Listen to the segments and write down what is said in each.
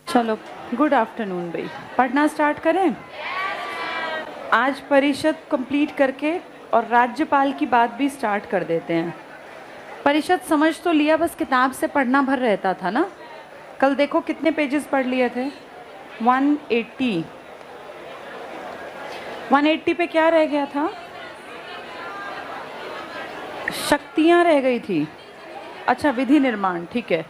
चलो, good afternoon भाई। पढ़ना स्टार्ट करें। आज परिषद कंप्लीट करके और राज्यपाल की बात भी स्टार्ट कर देते हैं। परिषद समझ तो लिया, बस किताब से पढ़ना भर रहता था ना। कल देखो कितने पेजेस पढ़ लिए थे, 180। 180 पे क्या रह गया था? शक्तियाँ रह गई थी। अच्छा, विधि निर्माण, ठीक है।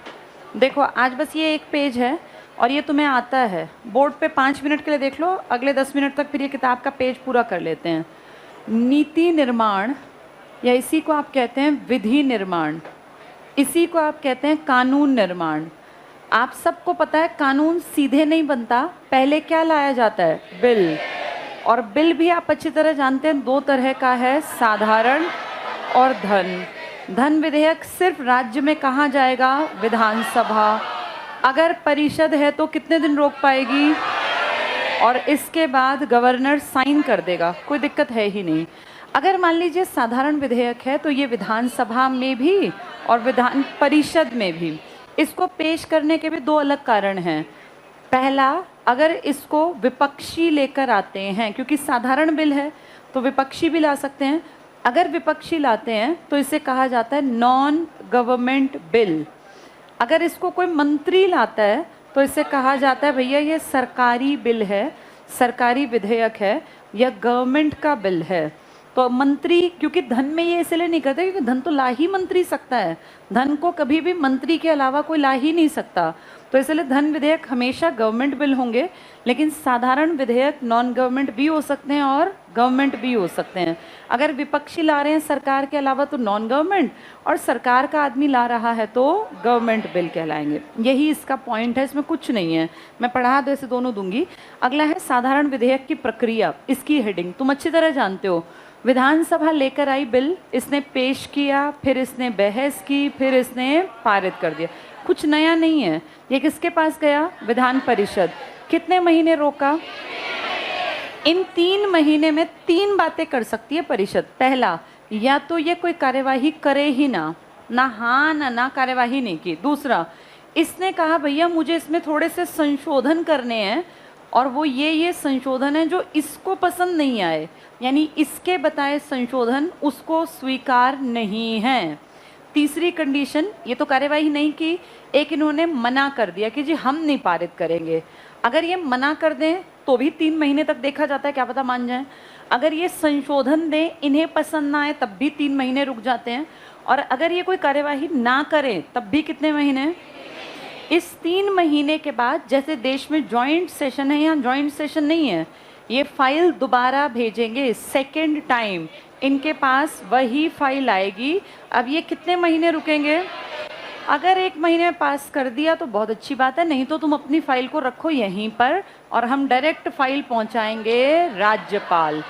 देखो आज बस ये एक पेज है और ये तुम्हें आता है। बोर्ड पे 5 मिनट के लिए देख लो, अगले 10 मिनट तक फिर ये किताब का पेज पूरा कर लेते हैं। नीति निर्माण, या इसी को आप कहते हैं विधि निर्माण, इसी को आप कहते हैं कानून निर्माण। आप सबको पता है कानून सीधे नहीं बनता, पहले क्या लाया जाता है? बिल। और बिल भी आप अच्छी तरह जानते हैं, 2 तरह का है, साधारण और धन। धन विधेयक सिर्फ राज्य में कहाँ जाएगा? विधानसभा। अगर परिषद है तो कितने दिन रोक पाएगी? और इसके बाद गवर्नर साइन कर देगा, कोई दिक्कत है ही नहीं। अगर मान लीजिए साधारण विधेयक है तो ये विधानसभा में भी और विधान परिषद में भी। इसको पेश करने के भी 2 अलग कारण हैं। पहला, अगर इसको विपक्षी लेकर आते हैं, क्योंकि साधारण बिल है तो विपक्षी भी ला सकते हैं। अगर विपक्षी लाते हैं तो इसे कहा जाता है नॉन गवर्नमेंट बिल। अगर इसको कोई मंत्री लाता है तो इसे कहा जाता है भैया ये सरकारी बिल है, सरकारी विधेयक है, या गवर्नमेंट का बिल है। तो मंत्री, क्योंकि धन में ये इसलिए नहीं करते क्योंकि धन तो ला ही मंत्री सकता है, धन को कभी भी मंत्री के अलावा कोई ला ही नहीं सकता। तो इसलिए धन विधेयक हमेशा गवर्नमेंट बिल होंगे, लेकिन साधारण विधेयक नॉन गवर्नमेंट भी हो सकते हैं और गवर्नमेंट भी हो सकते हैं। अगर विपक्षी ला रहे हैं सरकार के अलावा तो नॉन गवर्नमेंट, और सरकार का आदमी ला रहा है तो गवर्नमेंट बिल कहलाएंगे। यही इसका पॉइंट है, इसमें कुछ नहीं है। मैं पढ़ा दो, ऐसे दोनों दूंगी। अगला है साधारण विधेयक की प्रक्रिया। इसकी हेडिंग तुम अच्छी तरह जानते हो। विधानसभा लेकर आई बिल, इसने पेश किया, फिर इसने बहस की, फिर इसने पारित कर दिया। कुछ नया नहीं है। ये किसके पास गया? विधान परिषद। कितने महीने रोका? इन 3 महीने में 3 बातें कर सकती है परिषद। पहला, या तो ये कोई कार्यवाही करे ही ना, हाँ ना कार्यवाही नहीं की। दूसरा, इसने कहा भैया मुझे इसमें थोड़े से संशोधन करने हैं, और वो ये संशोधन है जो इसको पसंद नहीं आए, यानी इसके बताए संशोधन उसको स्वीकार नहीं है। तीसरी कंडीशन, ये तो कार्यवाही नहीं की, एक इन्होंने मना कर दिया कि जी हम नहीं पारित करेंगे। अगर ये मना कर दें तो भी 3 महीने तक देखा जाता है, क्या पता मान जाएं। अगर ये संशोधन दें, इन्हें पसंद ना आए, तब भी 3 महीने रुक जाते हैं। और अगर ये कोई कार्यवाही ना करें तब भी कितने महीने? इस 3 महीने के बाद, जैसे देश में जॉइंट सेशन है, यहाँ जॉइंट सेशन नहीं है, ये फाइल दोबारा भेजेंगे सेकेंड टाइम, इनके पास वही फाइल आएगी। अब ये कितने महीने रुकेंगे? अगर 1 महीने में पास कर दिया तो बहुत अच्छी बात है, नहीं तो तुम अपनी फाइल को रखो यहीं पर और हम डायरेक्ट फाइल पहुंचाएंगे राज्यपाल।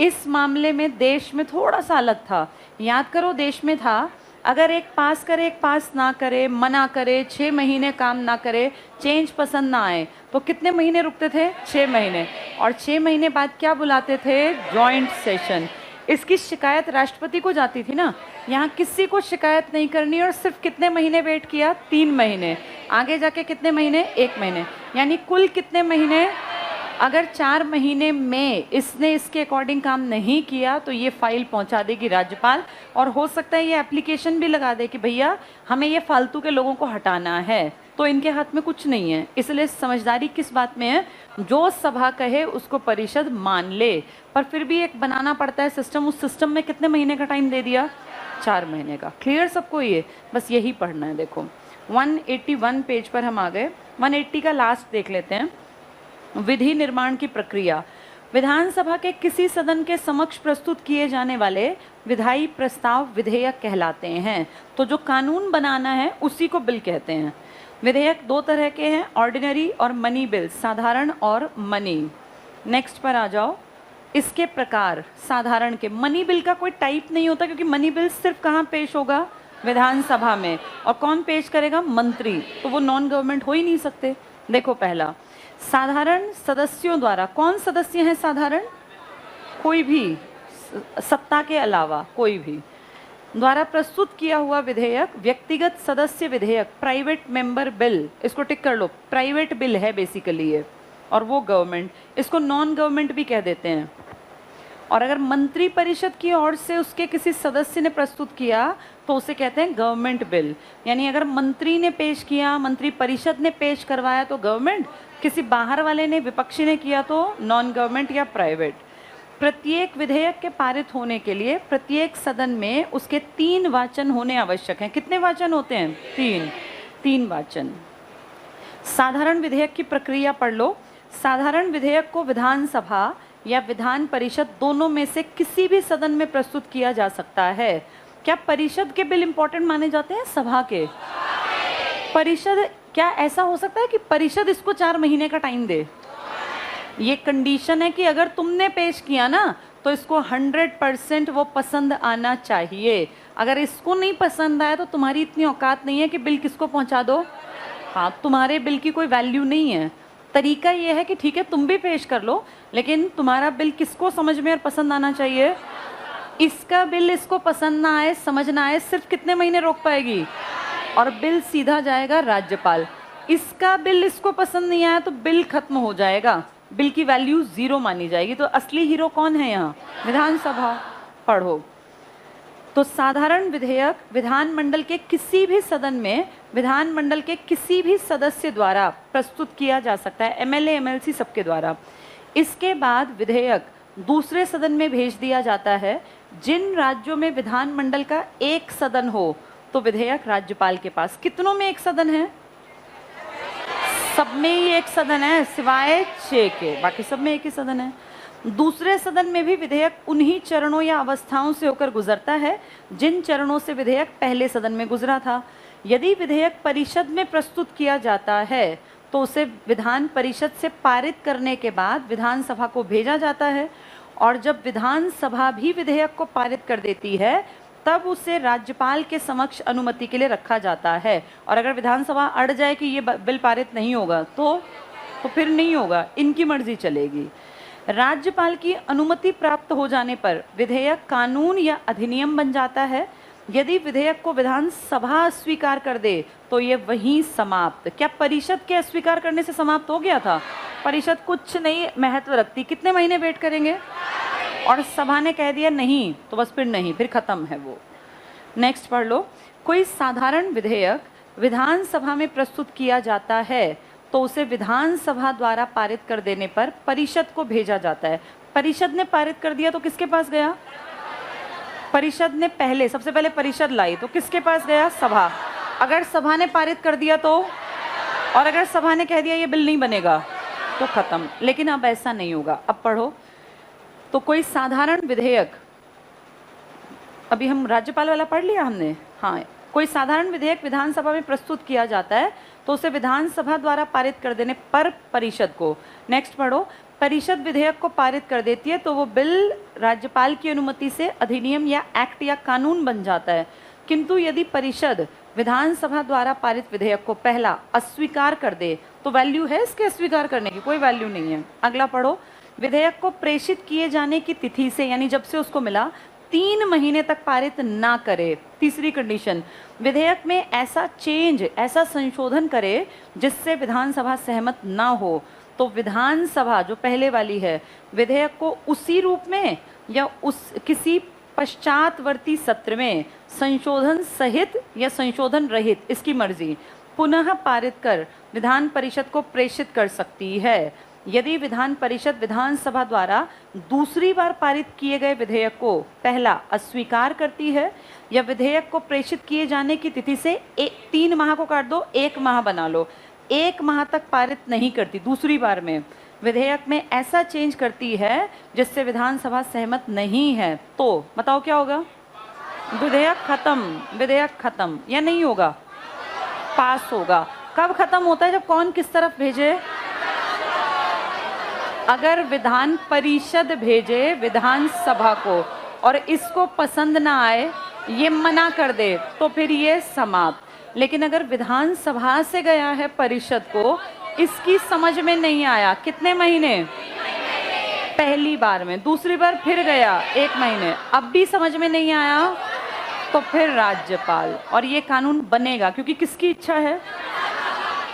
इस मामले में देश में थोड़ा सा अलग था। याद करो, देश में था अगर एक पास करे, एक पास ना करे, मना करे, 6 महीने काम ना करे, चेंज पसंद ना आए, तो कितने महीने रुकते थे? 6 महीने। और 6 महीने बाद क्या बुलाते थे? Joint session. इसकी शिकायत राष्ट्रपति को जाती थी ना, यहाँ किसी को शिकायत नहीं करनी, और सिर्फ कितने महीने वेट किया? 3 महीने। आगे जाके कितने महीने? 1 महीने। यानी कुल कितने महीने? अगर 4 महीने में इसने इसके अकॉर्डिंग काम नहीं किया तो ये फाइल पहुंचा देगी राज्यपाल, और हो सकता है ये एप्लीकेशन भी लगा दे कि भैया हमें ये फालतू के लोगों को हटाना है। तो इनके हाथ में कुछ नहीं है। इसलिए समझदारी किस बात में है? जो सभा कहे उसको परिषद मान ले, पर फिर भी एक बनाना पड़ता है सिस्टम। उस सिस्टम में कितने महीने का टाइम दे दिया? 4 महीने का। क्लियर सबको? ये बस यही पढ़ना है। देखो 181 पेज पर हम आ गए। 180 का लास्ट देख लेते हैं। विधि निर्माण की प्रक्रिया। विधानसभा के किसी सदन के समक्ष प्रस्तुत किए जाने वाले विधायी प्रस्ताव विधेयक कहलाते हैं। तो जो कानून बनाना है उसी को बिल कहते हैं। विधेयक 2 तरह के हैं, ऑर्डिनरी और मनी बिल, साधारण और मनी। नेक्स्ट पर आ जाओ। इसके प्रकार, साधारण के। मनी बिल का कोई टाइप नहीं होता, क्योंकि मनी बिल सिर्फ कहाँ पेश होगा? विधानसभा में। और कौन पेश करेगा? मंत्री। तो वो नॉन गवर्नमेंट हो ही नहीं सकते। देखो पहला, साधारण सदस्यों द्वारा। कौन सदस्य हैं साधारण? कोई भी, सत्ता के अलावा कोई भी। द्वारा प्रस्तुत किया हुआ विधेयक व्यक्तिगत सदस्य विधेयक, प्राइवेट मेंबर बिल, इसको टिक कर लो, प्राइवेट बिल है बेसिकली ये, और वो गवर्नमेंट, इसको नॉन गवर्नमेंट भी कह देते हैं। और अगर मंत्री परिषद की ओर से उसके किसी सदस्य ने प्रस्तुत किया तो उसे कहते हैं गवर्नमेंट बिल। यानी अगर मंत्री ने पेश किया, मंत्री परिषद ने पेश करवाया तो गवर्नमेंट, किसी बाहर वाले ने, विपक्षी ने किया तो नॉन गवर्नमेंट या प्राइवेट। प्रत्येक विधेयक के पारित होने के लिए प्रत्येक सदन में उसके 3 वाचन होने आवश्यक हैं। कितने वाचन होते हैं? 3 वाचन। साधारण विधेयक की प्रक्रिया पढ़ लो। साधारण विधेयक को विधानसभा या विधान परिषद दोनों में से किसी भी सदन में प्रस्तुत किया जा सकता है। क्या परिषद के बिल इंपॉर्टेंट माने जाते हैं? सभा के। परिषद, क्या ऐसा हो सकता है कि परिषद इसको 4 महीने का टाइम दे? ये कंडीशन है कि अगर तुमने पेश किया ना तो इसको 100% वो पसंद आना चाहिए। अगर इसको नहीं पसंद आया तो तुम्हारी इतनी औकात नहीं है कि बिल किसको पहुंचा दो। हाँ, तुम्हारे बिल की कोई वैल्यू नहीं है। तरीका ये है कि ठीक है तुम भी पेश कर लो, लेकिन तुम्हारा बिल किसको समझ में और पसंद आना चाहिए। इसका बिल इसको पसंद ना आए, समझ ना आए, सिर्फ कितने महीने रोक पाएगी, और बिल सीधा जाएगा राज्यपाल। इसका बिल इसको पसंद नहीं आया तो बिल खत्म हो जाएगा, बिल की वैल्यू 0 मानी जाएगी। तो असली हीरो कौन है यहाँ? विधानसभा। पढ़ो तो साधारण विधेयक विधानमंडल के किसी भी सदन में विधानमंडल के किसी भी सदस्य द्वारा प्रस्तुत किया जा सकता है, एमएलए एमएलसी सबके द्वारा। इसके बाद विधेयक दूसरे सदन में भेज दिया जाता है। जिन राज्यों में विधानमंडल का एक सदन हो तो विधेयक राज्यपाल के पास। कितनों में एक सदन है? सब में ही एक सदन है, सिवाय 6 के, बाकी सब में एक ही सदन है। दूसरे सदन में भी विधेयक उन्हीं चरणों या अवस्थाओं से होकर गुजरता है जिन चरणों से विधेयक पहले सदन में गुजरा था। यदि विधेयक परिषद में प्रस्तुत किया जाता है तो उसे विधान परिषद से पारित करने के बाद विधानसभा को भेजा जाता है, और जब विधानसभा भी विधेयक को पारित कर देती है तब उसे राज्यपाल के समक्ष अनुमति के लिए रखा जाता है। और अगर विधानसभा अड़ जाए कि ये बिल पारित नहीं होगा तो फिर नहीं होगा, इनकी मर्जी चलेगी। राज्यपाल की अनुमति प्राप्त हो जाने पर विधेयक कानून या अधिनियम बन जाता है। यदि विधेयक को विधानसभा अस्वीकार कर दे तो ये वहीं समाप्त। क्या परिषद के अस्वीकार करने से समाप्त हो गया था? परिषद कुछ नहीं महत्व रखती, कितने महीने वेट करेंगे, और सभा ने कह दिया नहीं तो बस फिर नहीं, फिर खत्म है वो। नेक्स्ट पढ़ लो। कोई साधारण विधेयक विधानसभा में प्रस्तुत किया जाता है तो उसे विधानसभा द्वारा पारित कर देने पर परिषद को भेजा जाता है। परिषद ने पारित कर दिया तो किसके पास गया? परिषद ने सबसे पहले परिषद लाई तो किसके पास गया? सभा। अगर सभा ने पारित कर दिया तो, और अगर सभा ने कह दिया ये बिल नहीं बनेगा तो खत्म। लेकिन अब ऐसा नहीं होगा। अब पढ़ो तो कोई साधारण विधेयक, अभी हम राज्यपाल वाला पढ़ लिया हमने, हाँ, कोई साधारण विधेयक विधानसभा में प्रस्तुत किया जाता है तो उसे विधानसभा द्वारा पारित कर देने पर परिषद को। नेक्स्ट पढ़ो। परिषद विधेयक को पारित कर देती है तो वो बिल राज्यपाल की अनुमति से अधिनियम या एक्ट या कानून बन जाता है। किंतु यदि परिषद विधानसभा द्वारा पारित विधेयक को पहला अस्वीकार कर दे तो वैल्यू है इसके अस्वीकार करने की? कोई वैल्यू नहीं है। अगला पढ़ो। विधेयक को प्रेषित किए जाने की तिथि से, यानी जब से उसको मिला, 3 महीने तक पारित ना करे। तीसरी कंडीशन, विधेयक में ऐसा संशोधन करे जिससे विधानसभा सहमत ना हो तो विधानसभा जो पहले वाली है विधेयक को उसी रूप में या किसी पश्चातवर्ती सत्र में संशोधन सहित या संशोधन रहित, इसकी मर्जी, पुनः पारित कर विधान परिषद को प्रेषित कर सकती है। यदि विधान परिषद विधानसभा द्वारा दूसरी बार पारित किए गए विधेयक को पहला अस्वीकार करती है या विधेयक को प्रेषित किए जाने की तिथि से 3 माह को काट दो, 1 माह बना लो, 1 माह तक पारित नहीं करती, दूसरी बार में विधेयक में ऐसा चेंज करती है जिससे विधानसभा सहमत नहीं है, तो बताओ क्या होगा? विधेयक खत्म या नहीं होगा? पास होगा। कब खत्म होता है? जब कौन किस तरफ भेजे? अगर विधान परिषद भेजे विधानसभा को और इसको पसंद ना आए, ये मना कर दे तो फिर ये समाप्त। लेकिन अगर विधानसभा से गया है परिषद को, इसकी समझ में नहीं आया, कितने महीने? पहली बार में, दूसरी बार फिर गया 1 महीने, अब भी समझ में नहीं आया तो फिर राज्यपाल, और ये कानून बनेगा क्योंकि किसकी इच्छा है?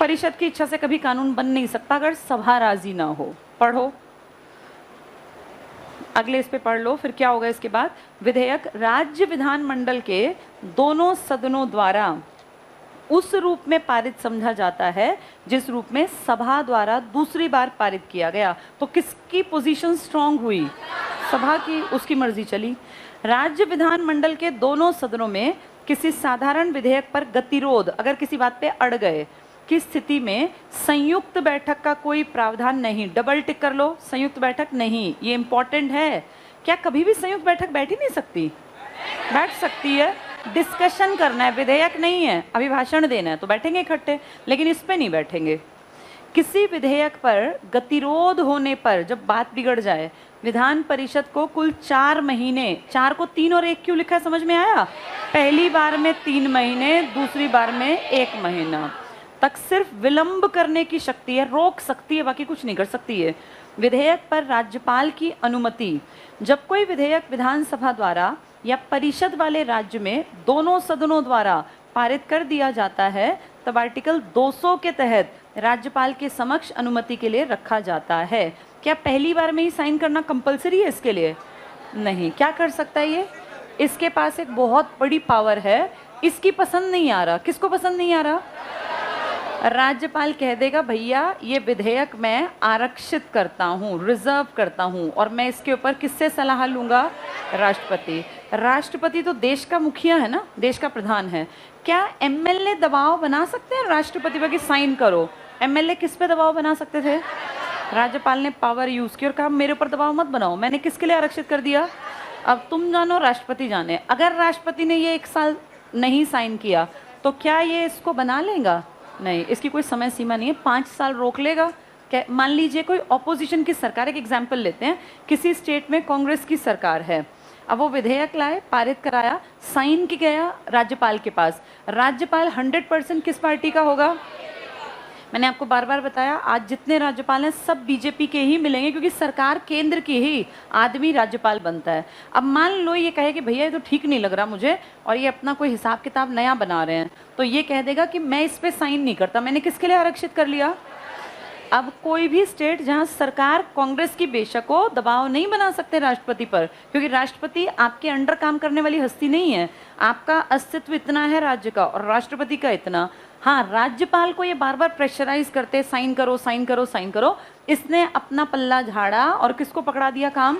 परिषद की इच्छा से कभी कानून बन नहीं सकता अगर सभा राजी ना हो। पढ़ो अगले, इस पे पढ़ लो। फिर क्या होगा इसके बाद? विधेयक राज्य विधानमंडल के दोनों सदनों द्वारा उस रूप में पारित समझा जाता है जिस रूप में सभा द्वारा दूसरी बार पारित किया गया। तो किसकी पोजीशन स्ट्रांग हुई? सभा की, उसकी मर्जी चली। राज्य विधानमंडल के दोनों सदनों में किसी साधारण विधेयक पर गतिरोध, अगर किसी बात पे अड़ गए, की स्थिति में संयुक्त बैठक का कोई प्रावधान नहीं। डबल टिक कर लो, संयुक्त बैठक नहीं, ये इंपॉर्टेंट है। क्या कभी भी संयुक्त बैठक बैठ ही नहीं सकती? बैठ सकती है। डिस्कशन करना है, विधेयक नहीं है, अभिभाषण देना है तो बैठेंगे इकट्ठे, लेकिन इस पे नहीं बैठेंगे। किसी विधेयक पर गतिरोध होने पर जब बात बिगड़ जाए, विधान परिषद को कुल 4 महीने, 4 को 3 और 1 क्यों लिखा है समझ में आया? पहली बार में 3 महीने, दूसरी बार में 1 महीना तक सिर्फ विलंब करने की शक्ति है, रोक सकती है, बाकी कुछ नहीं कर सकती है। विधेयक पर राज्यपाल की अनुमति, जब कोई विधेयक विधानसभा द्वारा या परिषद वाले राज्य में दोनों सदनों द्वारा पारित कर दिया जाता है, तब आर्टिकल 200 के तहत राज्यपाल के समक्ष अनुमति के लिए रखा जाता है। क्या पहली बार में ही साइन करना कंपलसरी है इसके लिए? नहीं। क्या कर सकता है ये? इसके पास एक बहुत बड़ी पावर है, इसकी पसंद नहीं आ रहा। किसको पसंद नहीं आ रहा? राज्यपाल कह देगा भैया ये विधेयक मैं आरक्षित करता हूँ, रिजर्व करता हूँ, और मैं इसके ऊपर किससे सलाह लूँगा? राष्ट्रपति। राष्ट्रपति तो देश का मुखिया है ना, देश का प्रधान है। क्या एमएलए दबाव बना सकते हैं राष्ट्रपति पर कि साइन करो? एमएलए किस पे दबाव बना सकते थे? राज्यपाल ने पावर यूज़ की और कहा मेरे ऊपर दबाव मत बनाओ, मैंने किसके लिए आरक्षित कर दिया? अब तुम जानो, राष्ट्रपति जाने। अगर राष्ट्रपति ने ये 1 साल नहीं साइन किया तो क्या ये इसको बना लेगा? नहीं, इसकी कोई समय सीमा नहीं है, 5 साल रोक लेगा। मान लीजिए कोई ऑपोजिशन की सरकार, एक एग्जाम्पल लेते हैं, किसी स्टेट में कांग्रेस की सरकार है, अब वो विधेयक लाए, पारित कराया, साइन की गया राज्यपाल के पास। राज्यपाल 100% किस पार्टी का होगा? मैंने आपको बार बार बताया, आज जितने राज्यपाल हैं सब बीजेपी के ही मिलेंगे, क्योंकि सरकार केंद्र की ही आदमी राज्यपाल बनता है। अब मान लो ये कहे कि भैया ये तो ठीक नहीं लग रहा मुझे, और ये अपना कोई हिसाब किताब नया बना रहे हैं, तो ये कह देगा कि मैं इस पे साइन नहीं करता, मैंने किसके लिए आरक्षित कर लिया? अब कोई भी स्टेट जहां सरकार कांग्रेस की बेशक हो, दबाव नहीं बना सकते राष्ट्रपति पर, क्योंकि राष्ट्रपति आपके अंडर काम करने वाली हस्ती नहीं है। आपका अस्तित्व इतना है राज्य का और राष्ट्रपति का इतना। हाँ, राज्यपाल को ये बार बार प्रेशराइज करते, साइन करो साइन करो साइन करो। इसने अपना पल्ला झाड़ा और किसको पकड़ा दिया काम?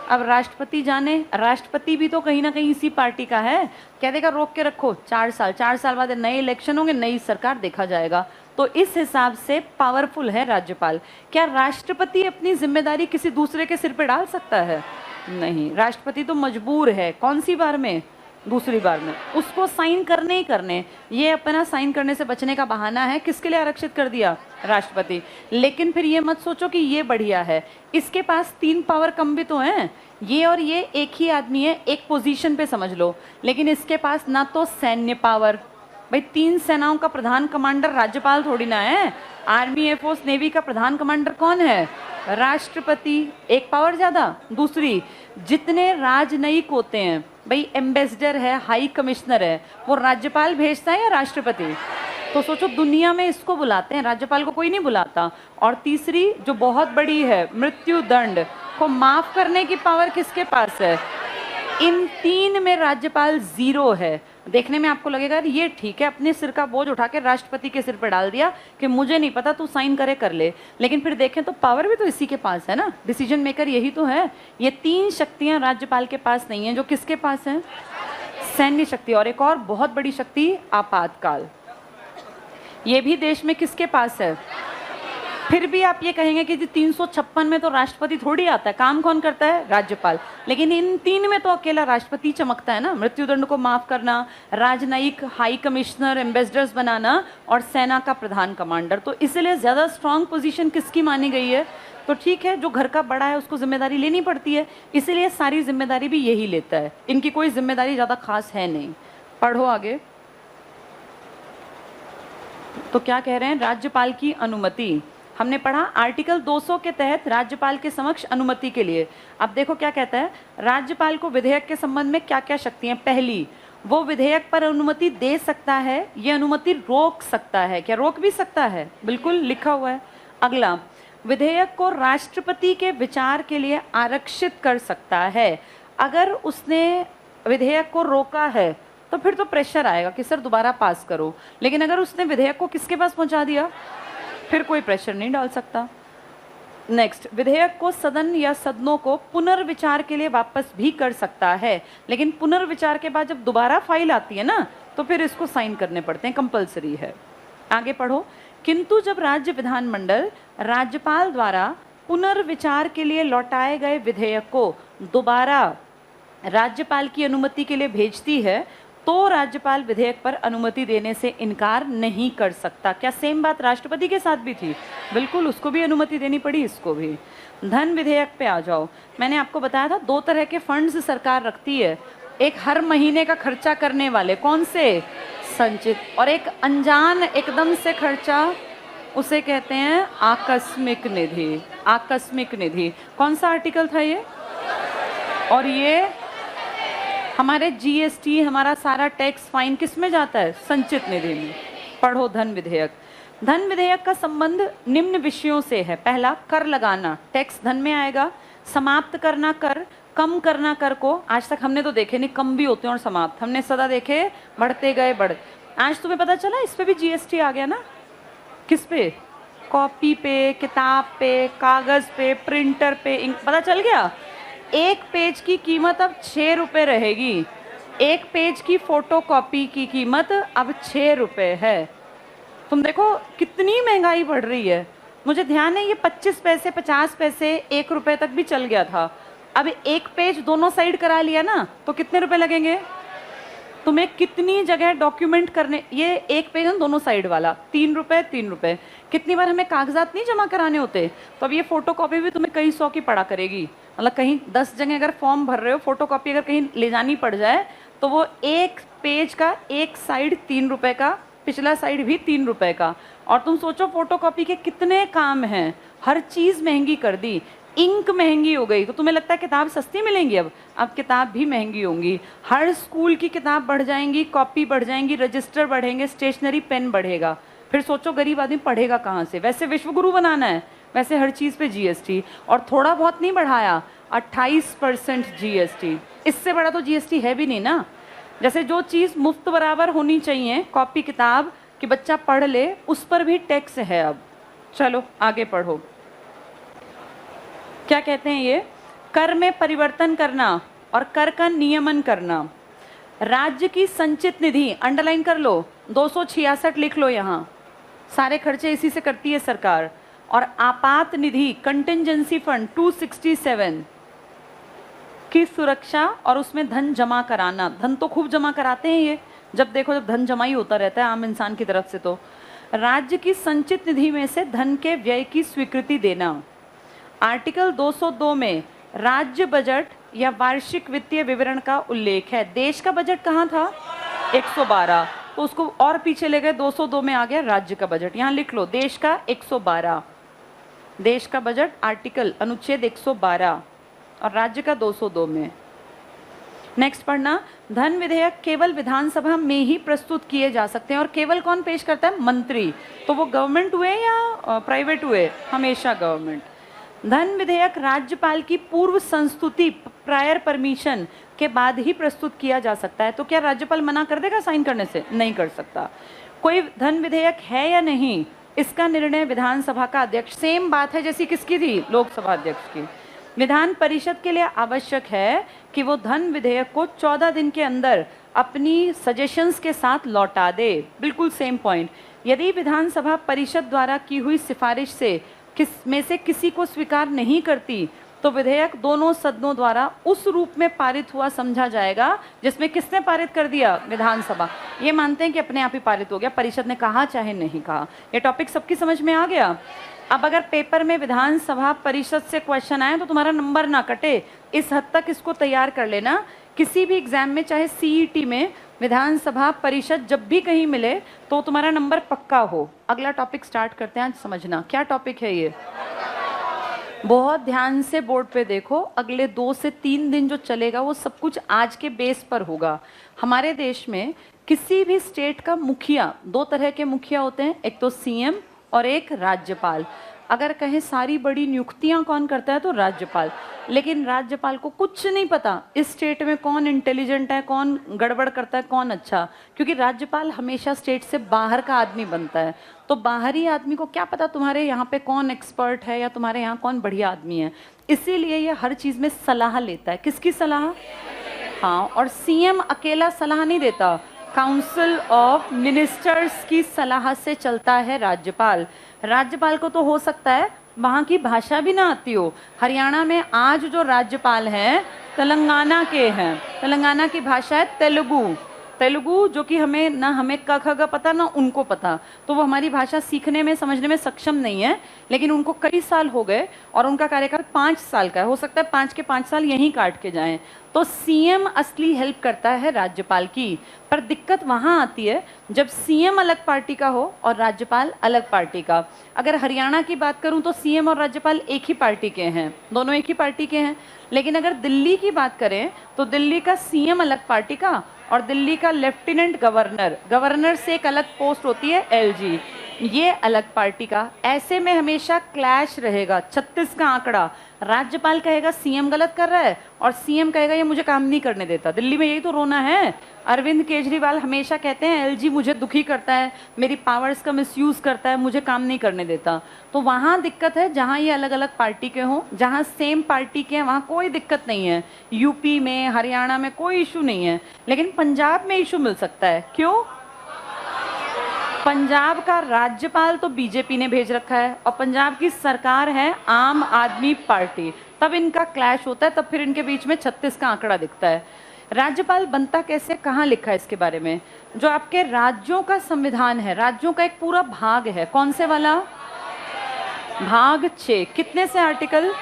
अब राष्ट्रपति जाने, राष्ट्रपति भी तो कहीं ना कहीं इसी पार्टी का है, कह देगा रोक के रखो 4 साल, 4 साल बाद नए इलेक्शन होंगे, नई सरकार, देखा जाएगा। तो इस हिसाब से पावरफुल है राज्यपाल। क्या राष्ट्रपति अपनी जिम्मेदारी किसी दूसरे के सिर पे डाल सकता है? नहीं, राष्ट्रपति तो मजबूर है। कौन सी बार में? दूसरी बार में। उसको साइन करने ही करने। ये अपना साइन करने से बचने का बहाना है। किसके लिए आरक्षित कर दिया? राष्ट्रपति। लेकिन फिर ये मत सोचो कि ये बढ़िया है, इसके पास 3 पावर कम भी तो हैं। ये और ये एक ही आदमी है, एक पोजीशन पे समझ लो, लेकिन इसके पास ना तो सैन्य पावर, भाई 3 सेनाओं का प्रधान कमांडर राज्यपाल थोड़ी ना है। आर्मी, एयरफोर्स, नेवी का प्रधान कमांडर कौन है? राष्ट्रपति। एक पावर ज्यादा। दूसरी, जितने राजनयिक होते हैं, भाई एम्बेसडर है, हाई कमिश्नर है, वो राज्यपाल भेजता है या राष्ट्रपति? तो सोचो, दुनिया में इसको बुलाते हैं, राज्यपाल को कोई नहीं बुलाता। और तीसरी जो बहुत बड़ी है, मृत्यु दंड को माफ करने की पावर किसके पास है? इन 3 में राज्यपाल 0 है। देखने में आपको लगेगा ये ठीक है, अपने सिर का बोझ उठा के राष्ट्रपति के सिर पर डाल दिया कि मुझे नहीं पता, तू साइन करे कर ले। लेकिन फिर देखें तो पावर भी तो इसी के पास है ना, डिसीजन मेकर यही तो है। ये 3 शक्तियां राज्यपाल के पास नहीं है। जो किसके पास है? सैन्य शक्ति। और एक और बहुत बड़ी शक्ति, आपातकाल। ये भी देश में किसके पास है? फिर भी आप ये कहेंगे कि 356 में तो राष्ट्रपति थोड़ी आता है, काम कौन करता है? राज्यपाल। लेकिन इन 3 में तो अकेला राष्ट्रपति चमकता है ना। मृत्युदंड को माफ करना, राजनयिक, हाई कमिश्नर, एम्बेसडर्स बनाना और सेना का प्रधान कमांडर। तो इसलिए ज्यादा स्ट्रांग पोजीशन किसकी मानी गई है? तो ठीक है, जो घर का बड़ा है उसको जिम्मेदारी लेनी पड़ती है, इसलिए सारी जिम्मेदारी भी यही लेता है। इनकी कोई जिम्मेदारी ज्यादा खास है नहीं। पढ़ो आगे। तो क्या कह रहे हैं? राज्यपाल की अनुमति। हमने पढ़ा आर्टिकल 200 के तहत राज्यपाल के समक्ष अनुमति के लिए। अब देखो क्या कहता है, राज्यपाल को विधेयक के संबंध में क्या क्या शक्तियां? पहली, वो विधेयक पर अनुमति दे सकता है, ये अनुमति रोक सकता है। क्या रोक भी सकता है? बिल्कुल लिखा हुआ है। अगला, विधेयक को राष्ट्रपति के विचार के लिए आरक्षित कर सकता है। अगर उसने विधेयक को रोका है तो फिर तो प्रेशर आएगा कि सर दोबारा पास करो, लेकिन अगर उसने विधेयक को किसके पास पहुंचा दिया, फिर कोई प्रेशर नहीं डाल सकता। नेक्स्ट, विधेयक को सदन या सदनों को पुनर्विचार के लिए वापस भी कर सकता है, लेकिन पुनर्विचार के बाद जब दोबारा फाइल आती है ना, तो फिर इसको साइन करने पड़ते हैं, कंपलसरी है। आगे पढ़ो। किंतु जब राज्य विधानमंडल राज्यपाल द्वारा पुनर्विचार के लिए लौटाए गए विधेयक को दोबारा राज्यपाल की अनुमति के लिए भेजती है, तो राज्यपाल विधेयक पर अनुमति देने से इनकार नहीं कर सकता। क्या सेम बात राष्ट्रपति के साथ भी थी? बिल्कुल, उसको भी अनुमति देनी पड़ी, इसको भी। धन विधेयक पे आ जाओ। मैंने आपको बताया था 2 तरह के फंड्स सरकार रखती है, एक हर महीने का खर्चा करने वाले, कौन से? संचित, और एक अनजान एकदम से खर्चा, उसे कहते हैं आकस्मिक निधि। आकस्मिक निधि कौन सा आर्टिकल था ये? और ये हमारे जीएसटी, हमारा सारा टैक्स फाइन किस में जाता है? संचित निधि में। पढ़ो धन विधेयक। धन विधेयक का संबंध निम्न विषयों से है। पहला, कर लगाना, टैक्स धन में आएगा। समाप्त करना कर, कम करना कर को आज तक हमने तो देखे नहीं, कम भी होते हैं और समाप्त हमने सदा देखे, बढ़ते गए बढ़। आज तुम्हें पता चला इस पे भी जीएसटी आ गया ना? किस पे? कॉपी पे, किताब पे, कागज पे, प्रिंटर पे, इंक। पता चल गया? एक पेज की कीमत अब 6 रुपये रहेगी। एक पेज की फोटो कॉपी की कीमत अब 6 रुपये है। तुम देखो कितनी महंगाई बढ़ रही है। मुझे ध्यान है ये 25 पैसे, 50 पैसे, 1 रुपये तक भी चल गया था। अब एक पेज दोनों साइड करा लिया ना, तो कितने रुपए लगेंगे? तुम्हें कितनी जगह डॉक्यूमेंट करने, ये एक पेज है दोनों साइड वाला, 3 रुपये 3 रुपये। कितनी बार हमें कागजात नहीं जमा कराने होते, तो अब ये फोटो कॉपी भी तुम्हें कई 100 की पड़ा करेगी। मतलब कहीं 10 जगह अगर फॉर्म भर रहे हो, फोटो कॉपी अगर कहीं ले जानी पड़ जाए, तो वो एक पेज का एक साइड 3 रुपये का, पिछला साइड भी 3 रुपये का। और तुम सोचो फोटो कॉपी के कितने काम हैं, हर चीज़ महंगी कर दी। इंक महंगी हो गई, तो तुम्हें लगता है किताब सस्ती मिलेंगी? अब किताब भी महंगी होंगी। हर स्कूल की किताब बढ़ जाएंगी, कॉपी बढ़ जाएंगी, रजिस्टर बढ़ेंगे, स्टेशनरी पेन बढ़ेगा। फिर सोचो गरीब आदमी पढ़ेगा कहाँ से? वैसे विश्वगुरु बनाना है, वैसे हर चीज़ पे जीएसटी। और थोड़ा बहुत नहीं बढ़ाया, 28% जीएसटी। इससे बड़ा तो जीएसटी है भी नहीं ना। जैसे जो चीज़ मुफ्त बराबर होनी चाहिए, कॉपी किताब कि बच्चा पढ़ ले, उस पर भी टैक्स है अब। चलो आगे पढ़ो। क्या कहते हैं ये? कर में परिवर्तन करना और कर का नियमन करना। राज्य की संचित निधि, अंडरलाइन कर लो, 266 लिख लो यहाँ, सारे खर्चे इसी से करती है सरकार। और आपात निधि, कंटिंजेंसी फंड 267 की सुरक्षा और उसमें धन जमा कराना। धन तो खूब जमा कराते हैं ये, जब देखो जब धन जमा ही होता रहता है आम इंसान की तरफ से। तो राज्य की संचित निधि में से धन के व्यय की स्वीकृति देना। आर्टिकल 202 में राज्य बजट या वार्षिक वित्तीय विवरण का उल्लेख है। देश का बजट कहाँ था? 112, तो उसको और पीछे ले गए, 202 में आ गया राज्य का बजट। यहाँ लिख लो देश का 112, देश का बजट आर्टिकल अनुच्छेद 112 और राज्य का 202 में। नेक्स्ट पढ़ना, धन विधेयक केवल विधानसभा में ही प्रस्तुत किए जा सकते हैं। और केवल कौन पेश करता है? मंत्री। तो वो गवर्नमेंट हुए या प्राइवेट हुए? हमेशा गवर्नमेंट। धन विधेयक राज्यपाल की पूर्व संस्तुति, प्रायर परमिशन के बाद ही प्रस्तुत किया जा सकता है। तो क्या राज्यपाल मना कर देगा साइन करने से? नहीं कर सकता। कोई धन विधेयक है या नहीं, इसका निर्णय विधानसभा का अध्यक्ष, सेम बात है जैसी किसकी थी? लोकसभा अध्यक्ष की। विधान परिषद के लिए आवश्यक है कि वो धन विधेयक को 14 दिन के अंदर अपनी सजेशंस के साथ लौटा दे। बिल्कुल सेम पॉइंट। यदि विधानसभा परिषद द्वारा की हुई सिफारिश से किसी को स्वीकार नहीं करती, तो विधेयक दोनों सदनों द्वारा उस रूप में पारित हुआ समझा जाएगा जिसमें किसने पारित कर दिया? विधानसभा। ये मानते हैं कि अपने आप ही पारित हो गया, परिषद ने कहा चाहे नहीं कहा। ये टॉपिक सबकी समझ में आ गया। अब अगर पेपर में विधानसभा परिषद से क्वेश्चन आए तो तुम्हारा नंबर ना कटे, इस हद तक इसको तैयार कर लेना। किसी भी एग्जाम में, चाहे सीईटी में, विधानसभा परिषद जब भी कहीं मिले तो तुम्हारा नंबर पक्का हो। अगला टॉपिक स्टार्ट करते हैं, आज समझना क्या टॉपिक है ये। बहुत ध्यान से बोर्ड पे देखो, अगले 2 से 3 दिन जो चलेगा वो सब कुछ आज के बेस पर होगा। हमारे देश में किसी भी स्टेट का मुखिया, 2 तरह के मुखिया होते हैं, एक तो सीएम और एक राज्यपाल। अगर कहें सारी बड़ी नियुक्तियां कौन करता है तो राज्यपाल, लेकिन राज्यपाल को कुछ नहीं पता इस स्टेट में कौन इंटेलिजेंट है, कौन गड़बड़ करता है, कौन अच्छा, क्योंकि राज्यपाल हमेशा स्टेट से बाहर का आदमी बनता है। तो बाहरी आदमी को क्या पता तुम्हारे यहाँ पे कौन एक्सपर्ट है या तुम्हारे यहाँ कौन बढ़िया आदमी है, इसीलिए ये हर चीज़ में सलाह लेता है। किसकी सलाह? हाँ, और सीएम अकेला सलाह नहीं देता, काउंसिल ऑफ मिनिस्टर्स की सलाह से चलता है राज्यपाल। राज्यपाल को तो हो सकता है वहाँ की भाषा भी ना आती हो। हरियाणा में आज जो राज्यपाल हैं तेलंगाना के हैं, तेलंगाना की भाषा है तेलुगु। तेलुगु जो कि हमें क ख ग पता ना उनको पता, तो वो हमारी भाषा सीखने में समझने में सक्षम नहीं है, लेकिन उनको कई साल हो गए और उनका कार्यकाल 5 साल का है, हो सकता है 5 के 5 साल यहीं काट के जाएं। तो सीएम असली हेल्प करता है राज्यपाल की, पर दिक्कत वहाँ आती है जब सीएम अलग पार्टी का हो और राज्यपाल अलग पार्टी का। अगर हरियाणा की बात करूँ तो सीएम और राज्यपाल एक ही पार्टी के हैं, दोनों एक ही पार्टी के हैं। लेकिन अगर दिल्ली की बात करें तो दिल्ली का सीएम अलग पार्टी का और दिल्ली का लेफ्टिनेंट गवर्नर, गवर्नर से एक अलग पोस्ट होती है एलजी, ये अलग पार्टी का। ऐसे में हमेशा क्लैश रहेगा। 36 का आंकड़ा, राज्यपाल कहेगा सीएम गलत कर रहा है और सीएम कहेगा ये मुझे काम नहीं करने देता। दिल्ली में यही तो रोना है। अरविंद केजरीवाल हमेशा कहते हैं एलजी मुझे दुखी करता है, मेरी पावर्स का मिसयूज करता है, मुझे काम नहीं करने देता। तो वहाँ दिक्कत है जहाँ ये अलग अलग पार्टी के हों। जहाँ सेम पार्टी के हैं वहाँ कोई दिक्कत नहीं है। यूपी में, हरियाणा में कोई इशू नहीं है, लेकिन पंजाब में इशू मिल सकता है। क्यों? पंजाब का राज्यपाल तो बीजेपी ने भेज रखा है और पंजाब की सरकार है आम आदमी पार्टी, तब इनका क्लैश होता है, तब फिर इनके बीच में 36 का आंकड़ा दिखता है। राज्यपाल बनता कैसे, कहाँ लिखा है इसके बारे में? जो आपके राज्यों का संविधान है, राज्यों का एक पूरा भाग है, कौन से वाला? भाग 6। कितने से आर्टिकल?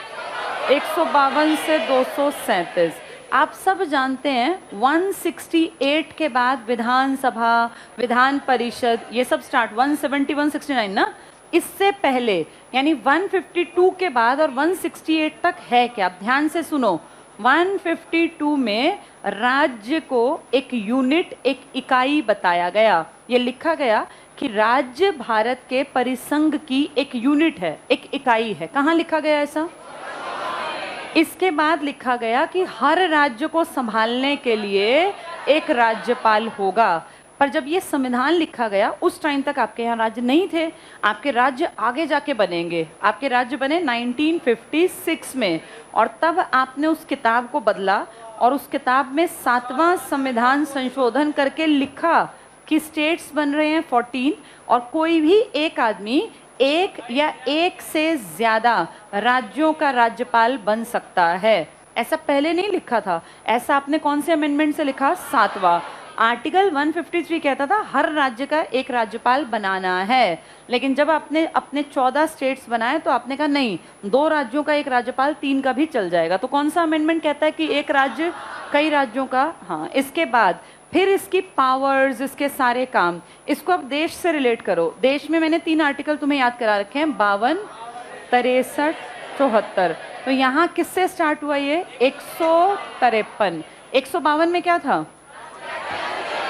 152 से 237। आप सब जानते हैं 168 के बाद विधानसभा, विधान परिषद, ये सब स्टार्ट 170 169 ना, इससे पहले यानी 152 के बाद और 168 तक है क्या? ध्यान से सुनो। 152 में राज्य को एक यूनिट, एक इकाई बताया गया। ये लिखा गया कि राज्य भारत के परिसंघ की एक यूनिट है, एक इकाई है। कहाँ लिखा गया ऐसा? इसके बाद लिखा गया कि हर राज्य को संभालने के लिए एक राज्यपाल होगा। पर जब ये संविधान लिखा गया उस टाइम तक आपके यहाँ राज्य नहीं थे, आपके राज्य आगे जाके बनेंगे। आपके राज्य बने 1956 में और तब आपने उस किताब को बदला और उस किताब में 7वां संविधान संशोधन करके लिखा कि स्टेट्स बन रहे हैं 14 और कोई भी एक आदमी एक या एक से ज्यादा राज्यों का राज्यपाल बन सकता है। ऐसा पहले नहीं लिखा था। ऐसा आपने कौन से अमेंडमेंट से लिखा? 7वां। आर्टिकल 153 कहता था हर राज्य का एक राज्यपाल बनाना है, लेकिन जब आपने अपने 14 स्टेट्स बनाए तो आपने कहा नहीं, 2 राज्यों का एक राज्यपाल, 3 का भी चल जाएगा। तो कौन सा अमेंडमेंट कहता है कि एक राज्य कई राज्यों का? हाँ। इसके बाद फिर इसकी पावर्स, इसके सारे काम, इसको अब देश से रिलेट करो। देश में मैंने 3 आर्टिकल तुम्हें याद करा रखे हैं, 52, 63, 74। तो यहाँ किससे स्टार्ट हुआ ये? 153। 152 में क्या था?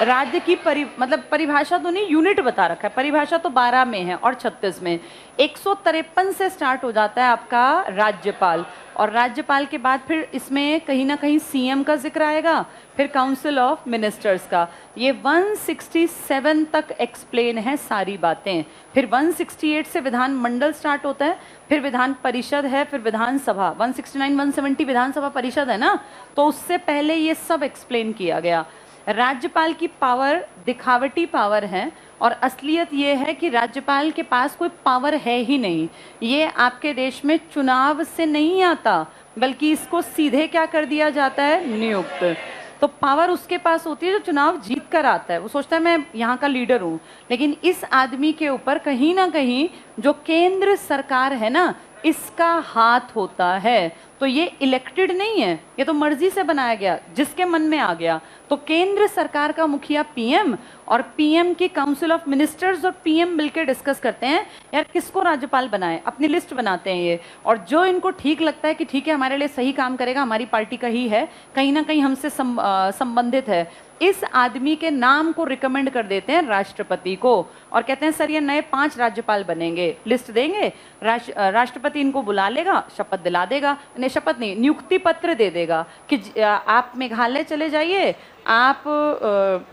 राज्य की मतलब परिभाषा तो नहीं, यूनिट बता रखा है। परिभाषा तो 12 में है और 36 में। 153 से स्टार्ट हो जाता है आपका राज्यपाल, और राज्यपाल के बाद फिर इसमें कहीं ना कहीं सीएम का जिक्र आएगा, फिर काउंसिल ऑफ मिनिस्टर्स का। ये 167 तक एक्सप्लेन है सारी बातें। फिर 168 से विधान मंडल स्टार्ट होता है, फिर विधान परिषद है, फिर विधानसभा। 169 170 विधानसभा परिषद है ना, तो उससे पहले ये सब एक्सप्लेन किया गया। राज्यपाल की पावर दिखावटी पावर है और असलियत ये है कि राज्यपाल के पास कोई पावर है ही नहीं। ये आपके देश में चुनाव से नहीं आता, बल्कि इसको सीधे क्या कर दिया जाता है? नियुक्त। तो पावर उसके पास होती है जो चुनाव जीत कर आता है। वो सोचता है मैं यहाँ का लीडर हूँ, लेकिन इस आदमी के ऊपर कहीं ना कहीं जो केंद्र सरकार है ना, इसका हाथ होता है। तो ये इलेक्टेड नहीं है, ये तो मर्जी से बनाया गया, जिसके मन में आ गया। तो केंद्र सरकार का मुखिया पीएम और पीएम की काउंसिल ऑफ मिनिस्टर्स और पीएम मिलकर डिस्कस करते हैं यार किसको राज्यपाल बनाए, अपनी लिस्ट बनाते हैं ये, और जो इनको ठीक लगता है कि ठीक है हमारे लिए सही काम करेगा, हमारी पार्टी का ही है, कहीं ना कहीं हमसे संबंधित है, इस आदमी के नाम को रिकमेंड कर देते हैं राष्ट्रपति को और कहते हैं सर ये नए 5 राज्यपाल बनेंगे, लिस्ट देंगे, राष्ट्रपति इनको बुला लेगा, शपथ दिला देगा, नहीं शपथ नहीं, नियुक्ति पत्र दे देगा कि आप मेघालय चले जाइए, आप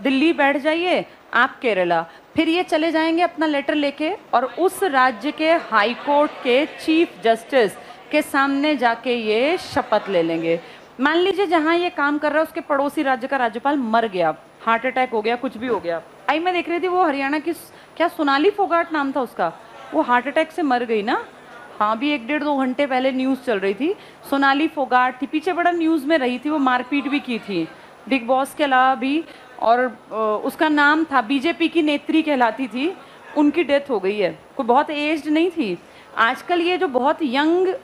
दिल्ली बैठ जाइए, आप केरला, फिर ये चले जाएंगे अपना लेटर लेके और उस राज्य के हाई कोर्ट के चीफ जस्टिस के सामने जाके ये शपथ ले लेंगे। मान लीजिए जहां ये काम कर रहा है उसके पड़ोसी राज्य का राज्यपाल मर गया, हार्ट अटैक हो गया, कुछ भी हो गया। आई मैं देख रही थी वो हरियाणा की क्या सोनाली फोगाट नाम था उसका, वो हार्ट अटैक से मर गई ना। हाँ भी 1-1.5-2 घंटे पहले न्यूज़ चल रही थी, सोनाली फोगाट थी, पीछे बड़ा न्यूज़ में रही थी, वो मारपीट भी की थी बिग बॉस के अलावा भी, और उसका नाम था, बीजेपी की नेत्री कहलाती थी, उनकी डेथ हो गई है, कोई बहुत एज्ड नहीं थी। आजकल ये जो बहुत यंग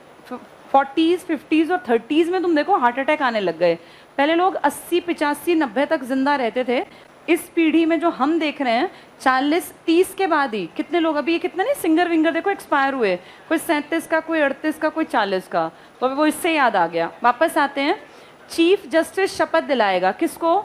40s 50s और 30s में तुम देखो हार्ट अटैक आने लग गए। पहले लोग 80 85 90 तक जिंदा रहते थे। इस पीढ़ी में जो हम देख रहे हैं 40 30 के बाद ही कितने लोग, अभी ये कितने नहीं सिंगर विंगर देखो एक्सपायर हुए, कोई 37 का, कोई 38 का, कोई 40 का। तो अभी वो इससे याद आ गया। वापस आते हैं, चीफ जस्टिस शपथ दिलाएगा किसको,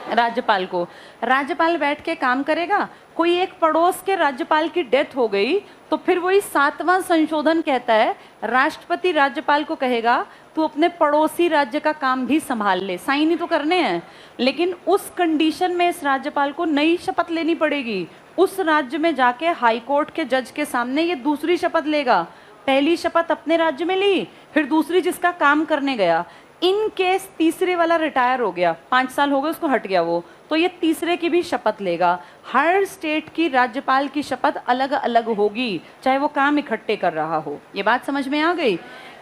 राज्यपाल को। राज्यपाल बैठ के काम करेगा। कोई एक पड़ोस के राज्यपाल की डेथ हो गई तो फिर वही 7वां संशोधन कहता है राष्ट्रपति राज्यपाल को कहेगा तू अपने पड़ोसी राज्य का काम भी संभाल ले, साइन ही तो करने हैं, लेकिन उस कंडीशन में इस राज्यपाल को नई शपथ लेनी पड़ेगी। उस राज्य में जाके हाई कोर्ट के जज के सामने ये दूसरी शपथ लेगा। पहली शपथ अपने राज्य में ली, फिर दूसरी जिसका काम करने गया। इन केस तीसरे वाला रिटायर हो गया, 5 साल हो गए उसको, हट गया वो, तो ये तीसरे की भी शपथ लेगा। हर स्टेट की राज्यपाल की शपथ अलग अलग होगी, चाहे वो काम इकट्ठे कर रहा हो। ये बात समझ में आ गई।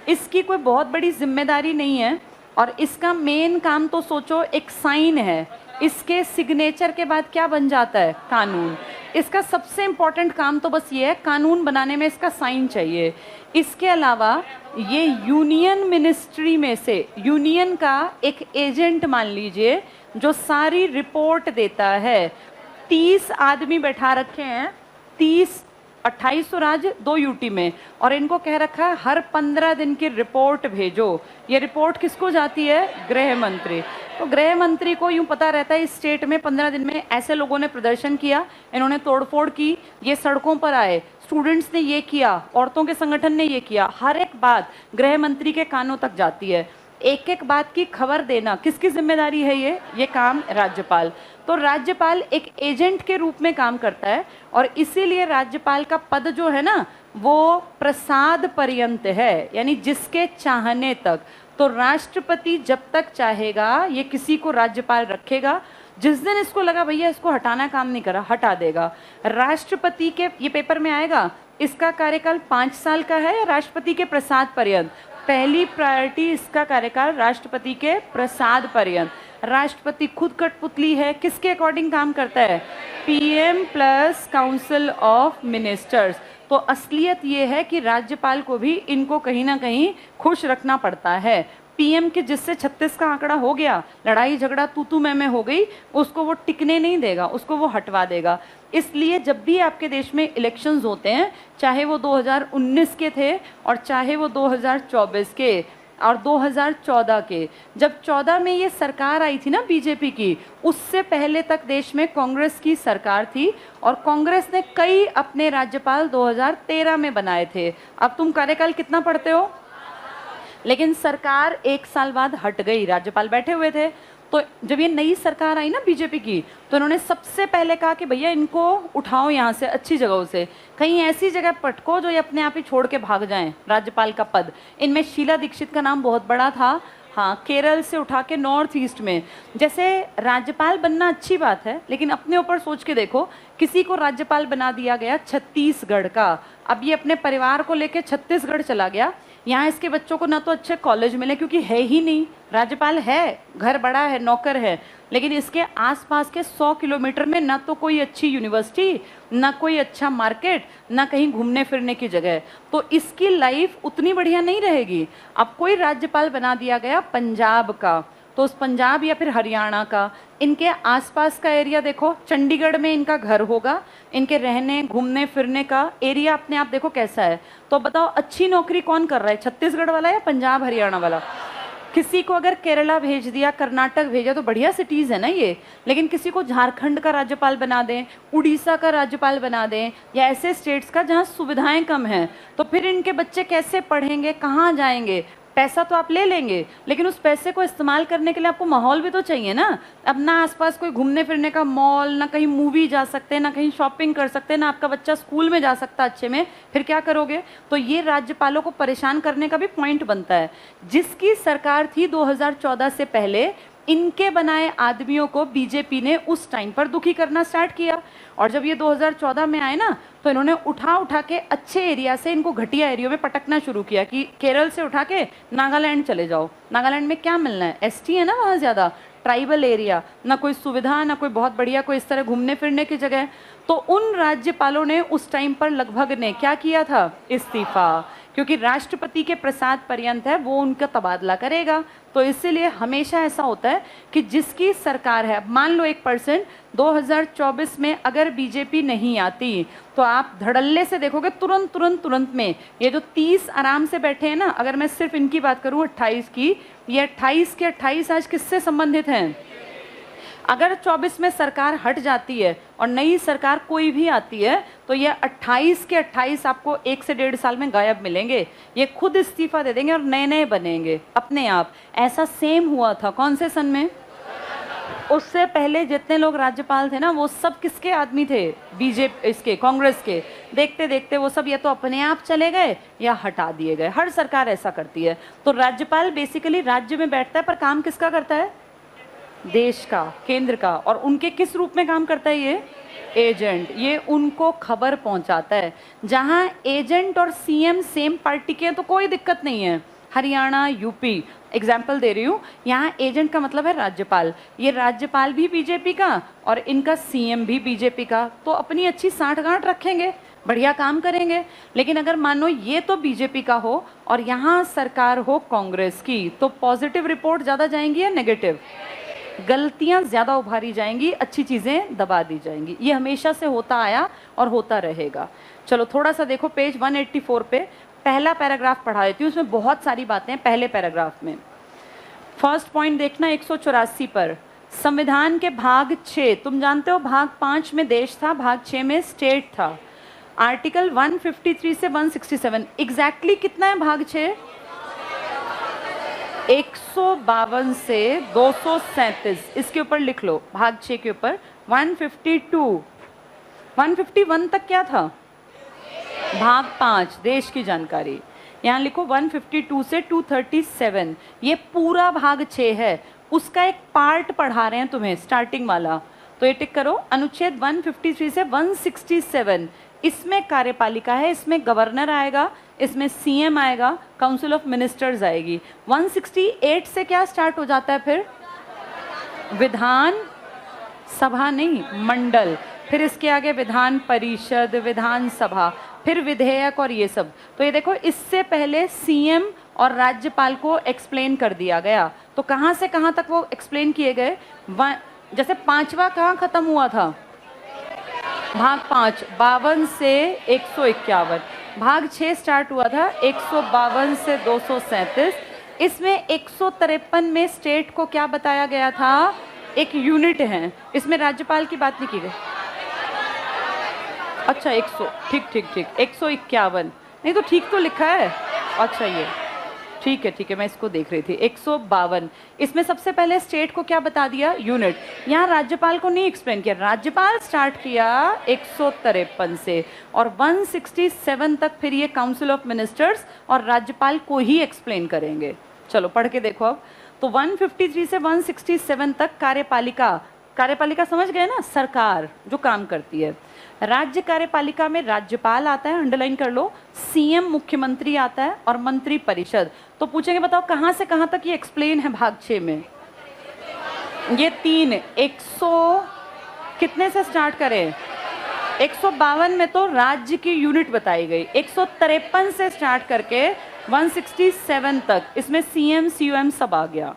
इसकी कोई बहुत बड़ी जिम्मेदारी नहीं है और इसका मेन काम तो सोचो एक साइन है, इसके सिग्नेचर के बाद क्या बन जाता है, कानून। इसका सबसे इम्पोर्टेंट काम तो बस ये है, कानून बनाने में इसका साइन चाहिए। इसके अलावा ये यूनियन मिनिस्ट्री में से यूनियन का एक एजेंट मान लीजिए जो सारी रिपोर्ट देता है। 30 आदमी बैठा रखे हैं, 28 राज्य 2 यूटी में, और इनको कह रखा है हर 15 दिन की रिपोर्ट भेजो। ये रिपोर्ट किसको जाती है, गृह मंत्री। तो गृह मंत्री को यूं पता रहता है इस स्टेट में 15 दिन में ऐसे लोगों ने प्रदर्शन किया, इन्होंने तोड़फोड़ की, ये सड़कों पर आए, स्टूडेंट्स ने ये किया, औरतों के संगठन ने ये किया। हर एक बात गृह मंत्री के कानों तक जाती है। एक एक बात की खबर देना किसकी जिम्मेदारी है, ये काम राज्यपाल। तो राज्यपाल एक एजेंट के रूप में काम करता है और इसीलिए राज्यपाल का पद जो है ना वो प्रसाद पर्यंत है, यानी जिसके चाहने तक। तो राष्ट्रपति जब तक चाहेगा ये किसी को राज्यपाल रखेगा, जिस दिन इसको लगा भैया इसको हटाना काम नहीं करा, हटा देगा। राष्ट्रपति के, ये पेपर में आएगा, इसका कार्यकाल 5 साल का है या राष्ट्रपति के प्रसाद पर्यंत। पहली प्रायोरिटी इसका कार्यकाल राष्ट्रपति के प्रसाद पर्यंत। राष्ट्रपति खुद कठपुतली है, किसके अकॉर्डिंग काम करता है, PM plus council of ministers. तो असलियत ये है कि राज्यपाल को भी इनको कहीं ना कहीं खुश रखना पड़ता है। पीएम के जिससे 36 का आंकड़ा हो गया, लड़ाई झगड़ा तू मैं हो गई, उसको वो टिकने नहीं देगा, उसको वो हटवा देगा। इसलिए जब भी आपके देश में इलेक्शंस होते हैं, चाहे वो 2019 के थे और चाहे वो 2024 के और 2014 के, जब 14 में ये सरकार आई थी ना बीजेपी की, उससे पहले तक देश में कांग्रेस की सरकार थी और कांग्रेस ने कई अपने राज्यपाल 2013 में बनाए थे। अब तुम कार्यकाल कितना पढ़ते हो, लेकिन सरकार 1 साल बाद हट गई, राज्यपाल बैठे हुए थे। तो जब ये नई सरकार आई ना बीजेपी की, तो इन्होंने सबसे पहले कहा कि भैया इनको उठाओ यहाँ से, अच्छी जगहों से, कहीं ऐसी जगह पटको जो ये अपने आप ही छोड़ के भाग जाएं राज्यपाल का पद। इनमें शीला दीक्षित का नाम बहुत बड़ा था, हाँ, केरल से उठा के नॉर्थ ईस्ट में। जैसे राज्यपाल बनना अच्छी बात है, लेकिन अपने ऊपर सोच के देखो, किसी को राज्यपाल बना दिया गया छत्तीसगढ़ का, अब ये अपने परिवार को लेके छत्तीसगढ़ चला गया, यहाँ इसके बच्चों को ना तो अच्छे कॉलेज मिले क्योंकि है ही नहीं, राज्यपाल है, घर बड़ा है, नौकर है, लेकिन इसके आसपास के 100 किलोमीटर में ना तो कोई अच्छी यूनिवर्सिटी, ना कोई अच्छा मार्केट, ना कहीं घूमने फिरने की जगह। तो इसकी लाइफ उतनी बढ़िया नहीं रहेगी। अब कोई राज्यपाल बना दिया गया पंजाब का, तो उस पंजाब या फिर हरियाणा का, इनके आसपास का एरिया देखो, चंडीगढ़ में इनका घर होगा, इनके रहने घूमने फिरने का एरिया अपने आप देखो कैसा है। तो बताओ अच्छी नौकरी कौन कर रहा है, छत्तीसगढ़ वाला या पंजाब हरियाणा वाला? किसी को अगर केरला भेज दिया, कर्नाटक भेजा तो बढ़िया सिटीज़ है ना ये, लेकिन किसी को झारखंड का राज्यपाल बना दें, उड़ीसा का राज्यपाल बना दें, या ऐसे स्टेट्स का जहाँ सुविधाएं कम हैं, तो फिर इनके बच्चे कैसे पढ़ेंगे, कहाँ जाएंगे? पैसा तो आप ले लेंगे, लेकिन उस पैसे को इस्तेमाल करने के लिए आपको माहौल भी तो चाहिए ना। अब ना आसपास कोई घूमने फिरने का मॉल, ना कहीं मूवी जा सकते हैं, ना कहीं शॉपिंग कर सकते हैं, ना आपका बच्चा स्कूल में जा सकता अच्छे में, फिर क्या करोगे? तो ये राज्यपालों को परेशान करने का भी पॉइंट बनता है। जिसकी सरकार थी 2014 से पहले, इनके बनाए आदमियों को बीजेपी ने उस टाइम पर दुखी करना स्टार्ट किया, और जब ये 2014 में आए ना, तो इन्होंने उठा उठा के अच्छे एरिया से इनको घटिया एरिया में पटकना शुरू किया कि केरल से उठा के नागालैंड चले जाओ। नागालैंड में क्या मिलना है, एसटी है ना वहाँ ज़्यादा, ट्राइबल एरिया, ना कोई सुविधा, ना कोई बहुत बढ़िया कोई इस तरह घूमने फिरने की जगह। तो उन राज्यपालों ने उस टाइम पर लगभग ने क्या किया था, इस्तीफा, क्योंकि राष्ट्रपति के प्रसाद पर्यंत है वो उनका तबादला करेगा। तो इसीलिए हमेशा ऐसा होता है कि जिसकी सरकार है, मान लो 1% 2024 में अगर बीजेपी नहीं आती, तो आप धड़ल्ले से देखोगे तुरंत में ये जो 30 आराम से बैठे हैं ना, अगर मैं सिर्फ इनकी बात करूं 28 की, ये 28 के 28 आज किससे संबंधित हैं? अगर 24 में सरकार हट जाती है और नई सरकार कोई भी आती है, तो ये 28 के 28 आपको 1 से 1.5 साल में गायब मिलेंगे। ये खुद इस्तीफा दे देंगे और नए नए बनेंगे अपने आप। ऐसा सेम हुआ था कौन से सन में? उससे पहले जितने लोग राज्यपाल थे ना, वो सब किसके आदमी थे? बीजेपी, इसके, कांग्रेस के। देखते देखते वो सब या तो अपने आप चले गए या हटा दिए गए। हर सरकार ऐसा करती है। तो राज्यपाल बेसिकली राज्य में बैठता है, पर काम किसका करता है? देश का, केंद्र का। और उनके किस रूप में काम करता है ये? एजेंट। ये उनको खबर पहुंचाता है। जहां एजेंट और सीएम सेम पार्टी के हैं तो कोई दिक्कत नहीं है। हरियाणा, यूपी, एग्जाम्पल दे रही हूँ, यहाँ एजेंट का मतलब है राज्यपाल। ये राज्यपाल भी बीजेपी का और इनका सीएम भी बीजेपी का, तो अपनी अच्छी साठगांठ रखेंगे, बढ़िया काम करेंगे। लेकिन अगर मानो ये तो बीजेपी का हो और यहाँ सरकार हो कांग्रेस की, तो पॉजिटिव रिपोर्ट ज़्यादा जाएंगी या नेगेटिव? गलतियां ज़्यादा उभारी जाएंगी, अच्छी चीज़ें दबा दी जाएंगी। ये हमेशा से होता आया और होता रहेगा। चलो थोड़ा सा देखो, पेज 184 पे पहला पैराग्राफ पढ़ा देती हूँ, उसमें बहुत सारी बातें हैं पहले पैराग्राफ में। फर्स्ट पॉइंट देखना 184 पर, संविधान के भाग 6, तुम जानते हो भाग 5 में देश था, भाग 6 में स्टेट था। आर्टिकल 153 से 167 एग्जैक्टली कितना है भाग 6? 152 से 237, इसके ऊपर लिख लो, भाग 6 के ऊपर 152, 151 तक क्या था? भाग 5 देश की जानकारी। यहाँ लिखो 152 से 237, ये पूरा भाग 6 है, उसका एक पार्ट पढ़ा रहे हैं तुम्हें, स्टार्टिंग वाला। तो ये टिक करो, अनुच्छेद 153 से 167, इसमें कार्यपालिका है, इसमें गवर्नर आएगा, इसमें सीएम आएगा, काउंसिल ऑफ मिनिस्टर्स आएगी। 168 से क्या स्टार्ट हो जाता है फिर? विधान सभा नहीं, मंडल, फिर इसके आगे विधान परिषद, विधानसभा, फिर विधेयक और ये सब। तो ये देखो, इससे पहले सीएम और राज्यपाल को एक्सप्लेन कर दिया गया। तो कहाँ से कहाँ तक वो एक्सप्लेन किए गए? जैसे पांचवा कहाँ खत्म हुआ था? भाग 5, 52 से 151। भाग 6 स्टार्ट हुआ था 152 से 237। इसमें 153 में स्टेट को क्या बताया गया था? एक यूनिट है। इसमें राज्यपाल की बात नहीं की गई। अच्छा 100, ठीक 151 नहीं तो ठीक तो लिखा है। अच्छा ये ठीक है, मैं इसको देख रही थी। 152, इसमें सबसे पहले स्टेट को क्या बता दिया? यूनिट। यहाँ राज्यपाल को नहीं एक्सप्लेन किया, राज्यपाल स्टार्ट किया 153 से, और 167 तक फिर ये काउंसिल ऑफ मिनिस्टर्स और राज्यपाल को ही एक्सप्लेन करेंगे। चलो पढ़ के देखो अब। तो 153 से 167 तक कार्यपालिका कार्यपालिका समझ गए ना, सरकार जो काम करती है। राज्य कार्यपालिका में राज्यपाल आता है, अंडरलाइन कर लो, सीएम मुख्यमंत्री आता है और मंत्री परिषद। तो पूछेंगे बताओ कहां से कहां तक ये एक्सप्लेन है भाग 6 में? ये 3 100 कितने से स्टार्ट करें? 152 में तो राज्य की यूनिट बताई गई, 153 से स्टार्ट करके 167 तक इसमें सीएम सीओएम सब आ गया।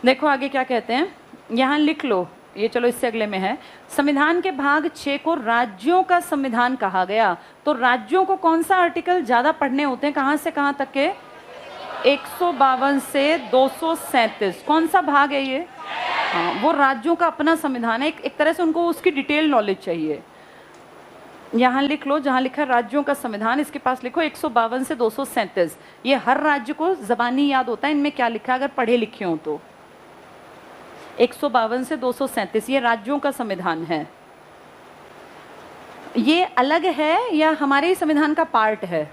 देखो आगे क्या कहते हैं, यहाँ लिख लो, ये चलो इससे अगले में है। संविधान के भाग 6 को राज्यों का संविधान कहा गया। तो राज्यों को कौन सा आर्टिकल ज्यादा पढ़ने होते हैं, कहां से कहां तक के? 152 से 237। कौन सा भाग है ये? हाँ, वो राज्यों का अपना संविधान है, एक तरह से उनको उसकी डिटेल नॉलेज चाहिए। यहाँ लिख लो, जहाँ लिखा राज्यों का संविधान, इसके पास लिखो 152 से 237। ये हर राज्य को जबानी याद होता है इनमें क्या लिखा है, अगर पढ़े लिखे हो तो। 152 से 237 ये राज्यों का संविधान है। ये अलग है या हमारे ही संविधान का पार्ट है?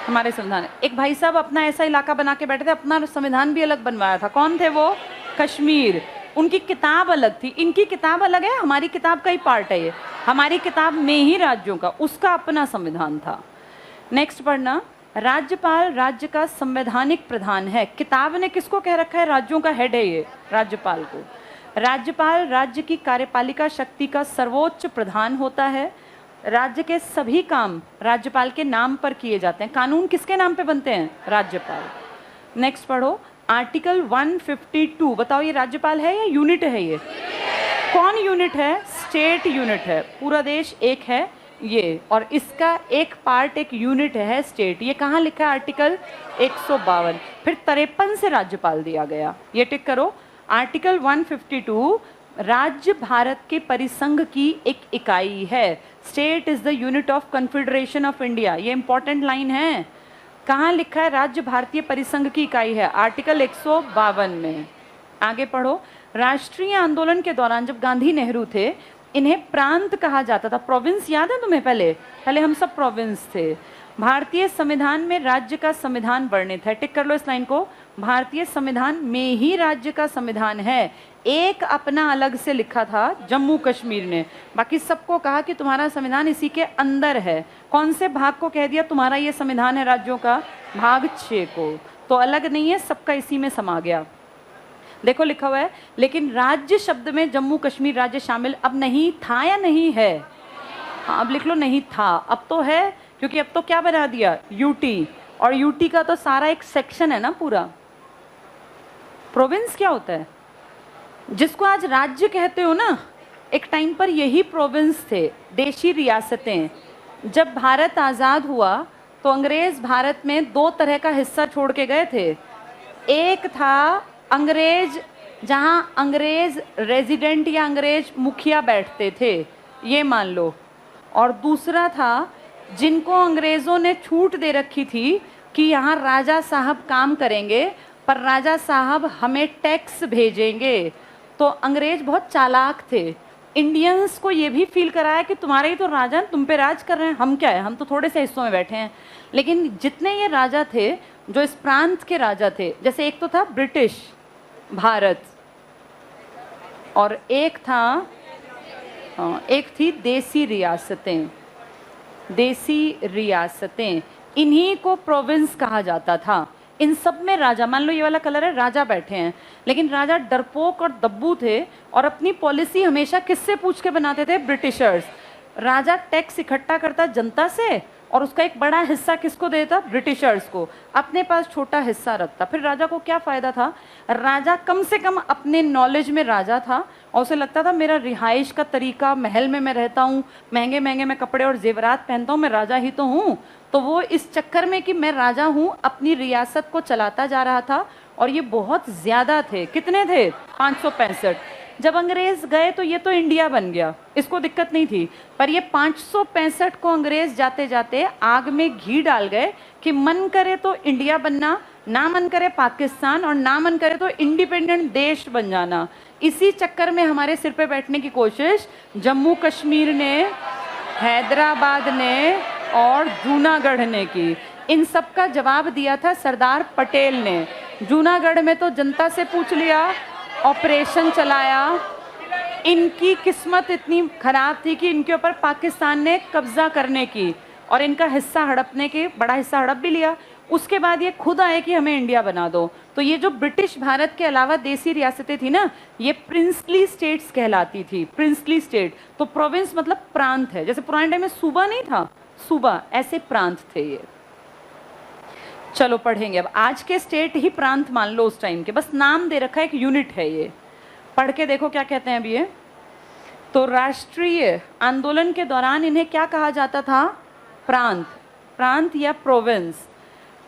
हमारे संविधान है। एक भाई साहब अपना ऐसा इलाका बना के बैठे थे, अपना संविधान भी अलग बनवाया था। कौन थे वो? कश्मीर। उनकी किताब अलग थी, इनकी किताब अलग है, हमारी किताब का ही पार्ट है ये। हमारी किताब में ही राज्यों का, उसका अपना संविधान था। नेक्स्ट पढ़ना, राज्यपाल राज्य का संवैधानिक प्रधान है। किताब ने किसको कह रखा है? राज्यों का हेड है ये, राज्यपाल को। राज्यपाल राज्य की कार्यपालिका शक्ति का सर्वोच्च प्रधान होता है। राज्य के सभी काम राज्यपाल के नाम पर किए जाते हैं। कानून किसके नाम पे बनते हैं? राज्यपाल। नेक्स्ट पढ़ो, आर्टिकल 152। बताओ ये राज्यपाल है या यूनिट है? ये कौन यूनिट है? स्टेट यूनिट है। पूरा देश एक है ये, और इसका एक पार्ट, एक यूनिट है स्टेट। ये कहाँ लिखा है? आर्टिकल 152। फिर 53 से राज्यपाल दिया गया, ये टिक करो। आर्टिकल 152, राज्य भारत के परिसंघ की एक इकाई है। State is the unit of confederation of India. ये इंपॉर्टेंट लाइन है। कहाँ लिखा है? राज्य भारतीय परिसंघ की इकाई है, आर्टिकल 152 में। आगे पढ़ो, राष्ट्रीय आंदोलन के दौरान जब गांधी नेहरू थे, इन्हें प्रांत कहा जाता था। प्रोविंस याद है तुम्हें? पहले हम सब प्रोविंस थे। भारतीय संविधान में राज्य का संविधान वर्णित है। टिक कर लो इस लाइन को। भारतीय संविधान में ही राज्य का संविधान है। एक अपना अलग से लिखा था जम्मू कश्मीर ने, बाकी सबको कहा कि तुम्हारा संविधान इसी के अंदर है। कौन से भाग को कह दिया तुम्हारा ये संविधान है राज्यों का? भाग 6 को। तो अलग नहीं है, सबका इसी में समा गया। देखो लिखा हुआ है, लेकिन राज्य शब्द में जम्मू कश्मीर राज्य शामिल अब नहीं था या नहीं है? हाँ, अब लिख लो नहीं था, अब तो है, क्योंकि अब तो क्या बना दिया? यूटी। और यूटी का तो सारा एक सेक्शन है ना पूरा। प्रोविंस क्या होता है? जिसको आज राज्य कहते हो ना, एक टाइम पर यही प्रोविंस थे, देशी रियासतें। जब भारत आज़ाद हुआ तो अंग्रेज भारत में 2 तरह का हिस्सा छोड़ के गए थे। एक था अंग्रेज, जहां अंग्रेज रेजिडेंट या अंग्रेज मुखिया बैठते थे, ये मान लो। और दूसरा था जिनको अंग्रेज़ों ने छूट दे रखी थी कि यहाँ राजा साहब काम करेंगे, पर राजा साहब हमें टैक्स भेजेंगे। तो अंग्रेज बहुत चालाक थे, इंडियंस को ये भी फील कराया कि तुम्हारे ही तो राजा, तुम पे राज कर रहे हैं, हम क्या है, हम तो थोड़े से हिस्सों में बैठे हैं। लेकिन जितने ये राजा थे जो इस प्रांत के राजा थे, जैसे एक तो था ब्रिटिश भारत, और एक थी देसी रियासतें। देसी रियासतें, इन्हीं को प्रोविंस कहा जाता था। इन सब में राजा, मान लो ये वाला कलर है, राजा बैठे हैं, लेकिन राजा डरपोक और दब्बू थे और अपनी पॉलिसी हमेशा किससे पूछ के बनाते थे? ब्रिटिशर्स। राजा टैक्स इकट्ठा करता जनता से और उसका एक बड़ा हिस्सा किसको देता? ब्रिटिशर्स को। अपने पास छोटा हिस्सा रखता। फिर राजा को क्या फ़ायदा था? राजा कम से कम अपने नॉलेज में राजा था और उसे लगता था मेरा रिहाइश का तरीका, महल में मैं रहता हूँ, महंगे महंगे मैं कपड़े और जेवरात पहनता हूँ, मैं राजा ही तो हूँ। तो वो इस चक्कर में कि मैं राजा हूँ, अपनी रियासत को चलाता जा रहा था। और ये बहुत ज़्यादा थे। कितने थे? 565। जब अंग्रेज गए तो ये तो इंडिया बन गया, इसको दिक्कत नहीं थी। पर ये 565 को अंग्रेज जाते जाते आग में घी डाल गए कि मन करे तो इंडिया बनना, ना मन करे पाकिस्तान, और ना मन करे तो इंडिपेंडेंट देश बन जाना। इसी चक्कर में हमारे सिर पे बैठने की कोशिश जम्मू कश्मीर ने, हैदराबाद ने और जूनागढ़ ने की। इन सब का जवाब दिया था सरदार पटेल ने। जूनागढ़ में तो जनता से पूछ लिया, ऑपरेशन चलाया, इनकी किस्मत इतनी खराब थी कि इनके ऊपर पाकिस्तान ने कब्जा करने की और इनका हिस्सा हड़पने के, बड़ा हिस्सा हड़प भी लिया। उसके बाद ये खुद आए कि हमें इंडिया बना दो। तो ये जो ब्रिटिश भारत के अलावा देसी रियासतें थी ना, ये प्रिंसली स्टेट्स कहलाती थी। प्रिंसली स्टेट, तो प्रोविंस मतलब प्रांत है। जैसे पुराने टाइम में सूबा नहीं था, सूबा, ऐसे प्रांत थे ये। चलो पढ़ेंगे अब। आज के स्टेट ही प्रांत मान लो, उस टाइम के बस नाम दे रखा है, एक यूनिट है ये। पढ़ के देखो क्या कहते हैं अभी ये। तो राष्ट्रीय आंदोलन के दौरान इन्हें क्या कहा जाता था? प्रांत, प्रांत या प्रोविंस।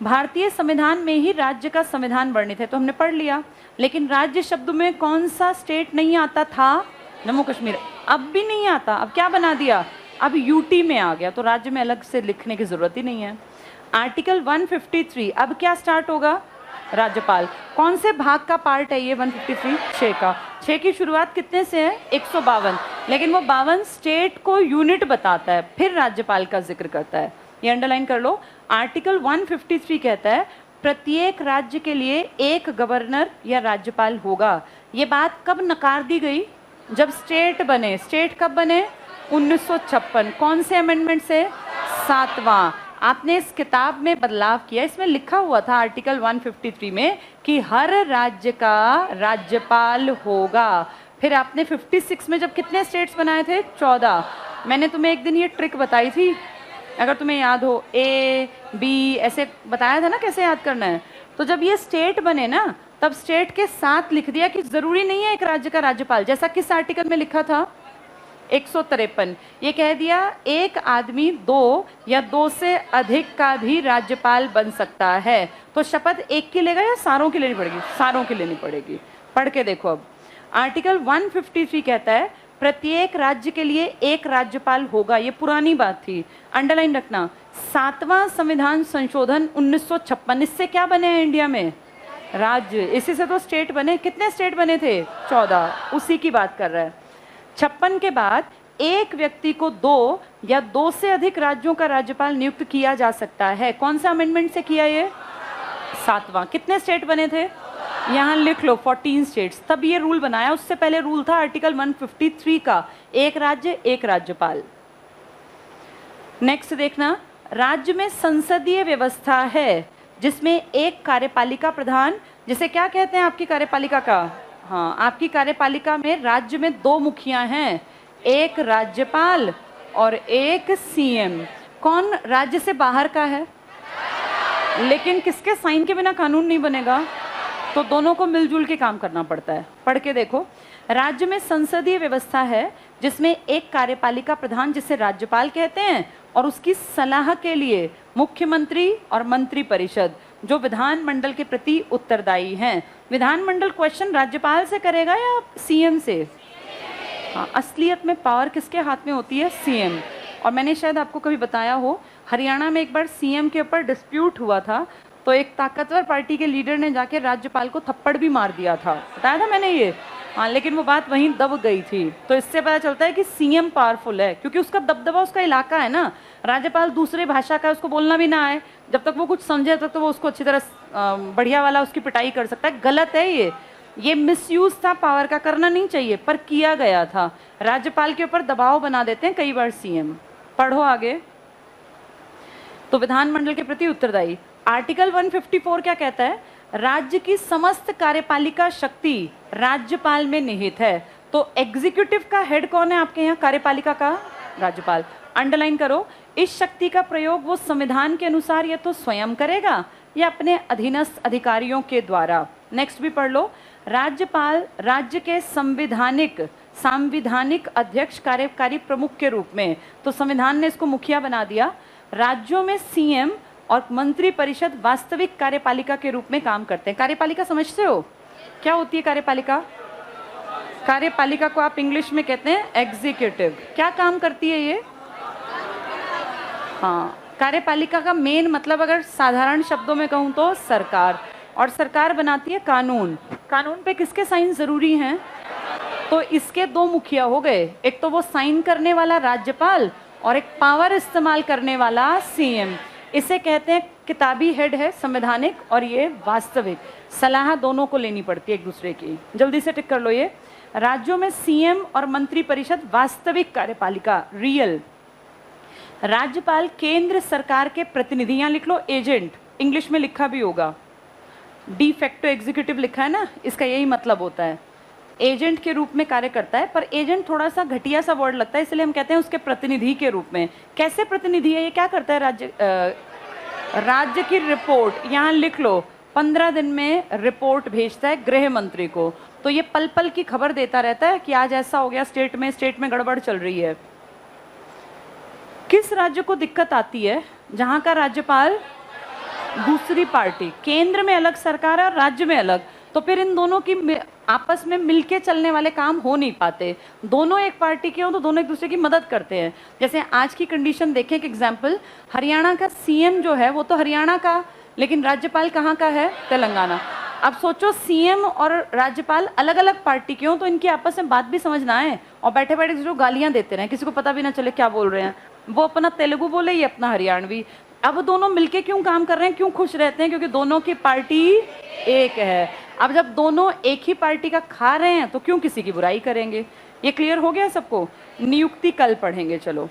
भारतीय संविधान में ही राज्य का संविधान वर्णित है, तो हमने पढ़ लिया। लेकिन राज्य शब्द में कौन सा स्टेट नहीं आता था? जम्मू कश्मीर। अब भी नहीं आता, अब क्या बना दिया? अब यूटी में आ गया, तो राज्य में अलग से लिखने की जरूरत ही नहीं है। आर्टिकल 153, अब क्या स्टार्ट होगा? राज्यपाल। कौन से भाग का पार्ट है ये 153? 6 का। 6 की शुरुआत कितने से है? 152, लेकिन वो 52 स्टेट को यूनिट बताता है, फिर राज्यपाल का जिक्र करता है। ये अंडरलाइन कर लो। आर्टिकल 153 कहता है प्रत्येक राज्य के लिए एक गवर्नर या राज्यपाल होगा। ये बात कब नकार दी गई? जब स्टेट बने। स्टेट कब बने? 1956। कौन से अमेंडमेंट से? 7वां। आपने इस किताब में बदलाव किया, इसमें लिखा हुआ था आर्टिकल 153 में कि हर राज्य का राज्यपाल होगा। फिर आपने 56 में जब कितने स्टेट्स बनाए थे? 14। मैंने तुम्हें एक दिन ये ट्रिक बताई थी, अगर तुम्हें याद हो, ए बी ऐसे बताया था ना कैसे याद करना है। तो जब ये स्टेट बने ना, तब स्टेट के साथ लिख दिया कि जरूरी नहीं है एक राज्य का राज्यपाल। जैसा किस आर्टिकल में लिखा था? 153। ये कह दिया एक आदमी 2 या 2 से अधिक का भी राज्यपाल बन सकता है। तो शपथ एक की लेगा या सारों की लेनी पड़ेगी? सारों की लेनी पड़ेगी। पढ़ के देखो अब। आर्टिकल 153 कहता है प्रत्येक राज्य के लिए एक राज्यपाल होगा। ये पुरानी बात थी, अंडरलाइन रखना। 7वां संविधान संशोधन 1956, इससे क्या बने हैं इंडिया में? राज्य। इसी से तो स्टेट बने। कितने स्टेट बने थे? 14। उसी की बात कर रहा है। 56 के बाद एक व्यक्ति को 2 या 2 से अधिक राज्यों का राज्यपाल नियुक्त किया जा सकता है। कौन सा अमेंडमेंट से किया ये? 7वां। कितने स्टेट बने थे? यहाँ लिख लो 14 स्टेट्स। तब ये रूल बनाया। उससे पहले रूल था आर्टिकल 153 का, एक राज्य एक राज्यपाल। नेक्स्ट देखना, राज्य में संसदीय व्यवस्था है जिसमें एक कार्यपालिका प्रधान, जिसे क्या कहते हैं आपकी कार्यपालिका का? हाँ, आपकी कार्यपालिका में राज्य में 2 मुखिया हैं, एक राज्यपाल और एक सीएम। कौन राज्य से बाहर का है? लेकिन किसके साइन के बिना कानून नहीं बनेगा, तो दोनों को मिलजुल के काम करना पड़ता है। पढ़ के देखो। राज्य में संसदीय व्यवस्था है जिसमें एक कार्यपालिका प्रधान, जिसे राज्यपाल कहते हैं, और उसकी सलाह के लिए मुख्यमंत्री और मंत्री परिषद, जो विधानमंडल के प्रति उत्तरदायी हैं। विधानमंडल क्वेश्चन राज्यपाल से करेगा या सीएम से? हाँ, असलियत में पावर किसके हाथ में होती है? सीएम। और मैंने शायद आपको कभी बताया हो, हरियाणा में एक बार सीएम के ऊपर डिस्प्यूट हुआ था, तो एक ताकतवर पार्टी के लीडर ने जाके राज्यपाल को थप्पड़ भी मार दिया था। बताया था मैंने ये? हाँ, लेकिन वो बात वहीं दब गई थी। तो इससे पता चलता है कि सीएम पावरफुल है, क्योंकि उसका दबदबा उसका इलाका है ना। राज्यपाल दूसरे भाषा का, उसको बोलना भी ना आए, जब तक वो कुछ समझे तब तो वो उसको अच्छी तरह बढ़िया वाला उसकी पिटाई कर सकता है। गलत है ये मिसयूज था पावर का, करना नहीं चाहिए, पर किया गया था। राज्यपाल के ऊपर दबाव बना देते हैं कई बार सीएम। पढ़ो आगे। तो विधानमंडल के प्रति उत्तरदायी। आर्टिकल 154 क्या कहता है? राज्य की समस्त कार्यपालिका शक्ति राज्यपाल में निहित है। तो एग्जीक्यूटिव का हेड कौन है आपके यहाँ? कार्यपालिका का राज्यपाल। अंडरलाइन करो। इस शक्ति का प्रयोग वो संविधान के अनुसार या तो स्वयं करेगा या अपने अधीनस्थ अधिकारियों के द्वारा। नेक्स्ट भी पढ़ लो। राज्यपाल राज्य के सांविधानिक अध्यक्ष, कार्यकारी प्रमुख के रूप में, तो संविधान ने इसको मुखिया बना दिया। राज्यों में सीएम और मंत्री परिषद वास्तविक कार्यपालिका के रूप में काम करते हैं। कार्यपालिका समझते हो क्या होती है? कार्यपालिका, कार्यपालिका को आप इंग्लिश में कहते हैं एग्जीक्यूटिव। क्या काम करती है ये? हाँ, कार्यपालिका का मेन मतलब अगर साधारण शब्दों में कहूँ तो सरकार, और सरकार बनाती है कानून। कानून पे किसके साइन जरूरी हैं? तो इसके 2 मुखिया हो गए, एक तो वो साइन करने वाला राज्यपाल और एक पावर इस्तेमाल करने वाला सीएम। इसे कहते हैं किताबी हेड है संवैधानिक, और ये वास्तविक। सलाह दोनों को लेनी पड़ती है एक दूसरे की। जल्दी से टिक कर लो ये। राज्यों में सीएम और मंत्री परिषद वास्तविक कार्यपालिका, रियल। राज्यपाल केंद्र सरकार के प्रतिनिधि, यहाँ लिख लो एजेंट, इंग्लिश में लिखा भी होगा, डी फैक्टो एग्जीक्यूटिव लिखा है ना, इसका यही मतलब होता है, एजेंट के रूप में कार्य करता है। पर एजेंट थोड़ा सा घटिया सा वर्ड लगता है, इसलिए हम कहते हैं उसके प्रतिनिधि के रूप में। कैसे प्रतिनिधि है, ये क्या करता है, राज्य की रिपोर्ट, यहाँ लिख लो 15 दिन में रिपोर्ट भेजता है गृह मंत्री को। तो ये पल पल की खबर देता रहता है कि आज ऐसा हो गया स्टेट में गड़बड़ चल रही है। किस राज्य को दिक्कत आती है, जहां का राज्यपाल दूसरी पार्टी, केंद्र में अलग सरकार है और राज्य में अलग, तो फिर इन दोनों की आपस में मिलके चलने वाले काम हो नहीं पाते। दोनों एक पार्टी के हो तो दोनों एक दूसरे की मदद करते हैं। जैसे आज की कंडीशन देखें, एक एग्जांपल, हरियाणा का सीएम जो है वो तो हरियाणा का, लेकिन राज्यपाल कहाँ का है, तेलंगाना। अब सोचो सीएम और राज्यपाल अलग अलग पार्टी के हो तो इनकी आपस में बात भी समझ ना आए और बैठे बैठे जो गालियां देते रहे, किसी को पता भी ना चले क्या बोल रहे हैं। वो अपना तेलुगु बोले, ये अपना हरियाणवी। अब दोनों मिलके क्यों काम कर रहे हैं, क्यों खुश रहते हैं, क्योंकि दोनों की पार्टी एक है। अब जब दोनों एक ही पार्टी का खा रहे हैं तो क्यों किसी की बुराई करेंगे। ये क्लियर हो गया सबको। नियुक्ति कल पढ़ेंगे, चलो।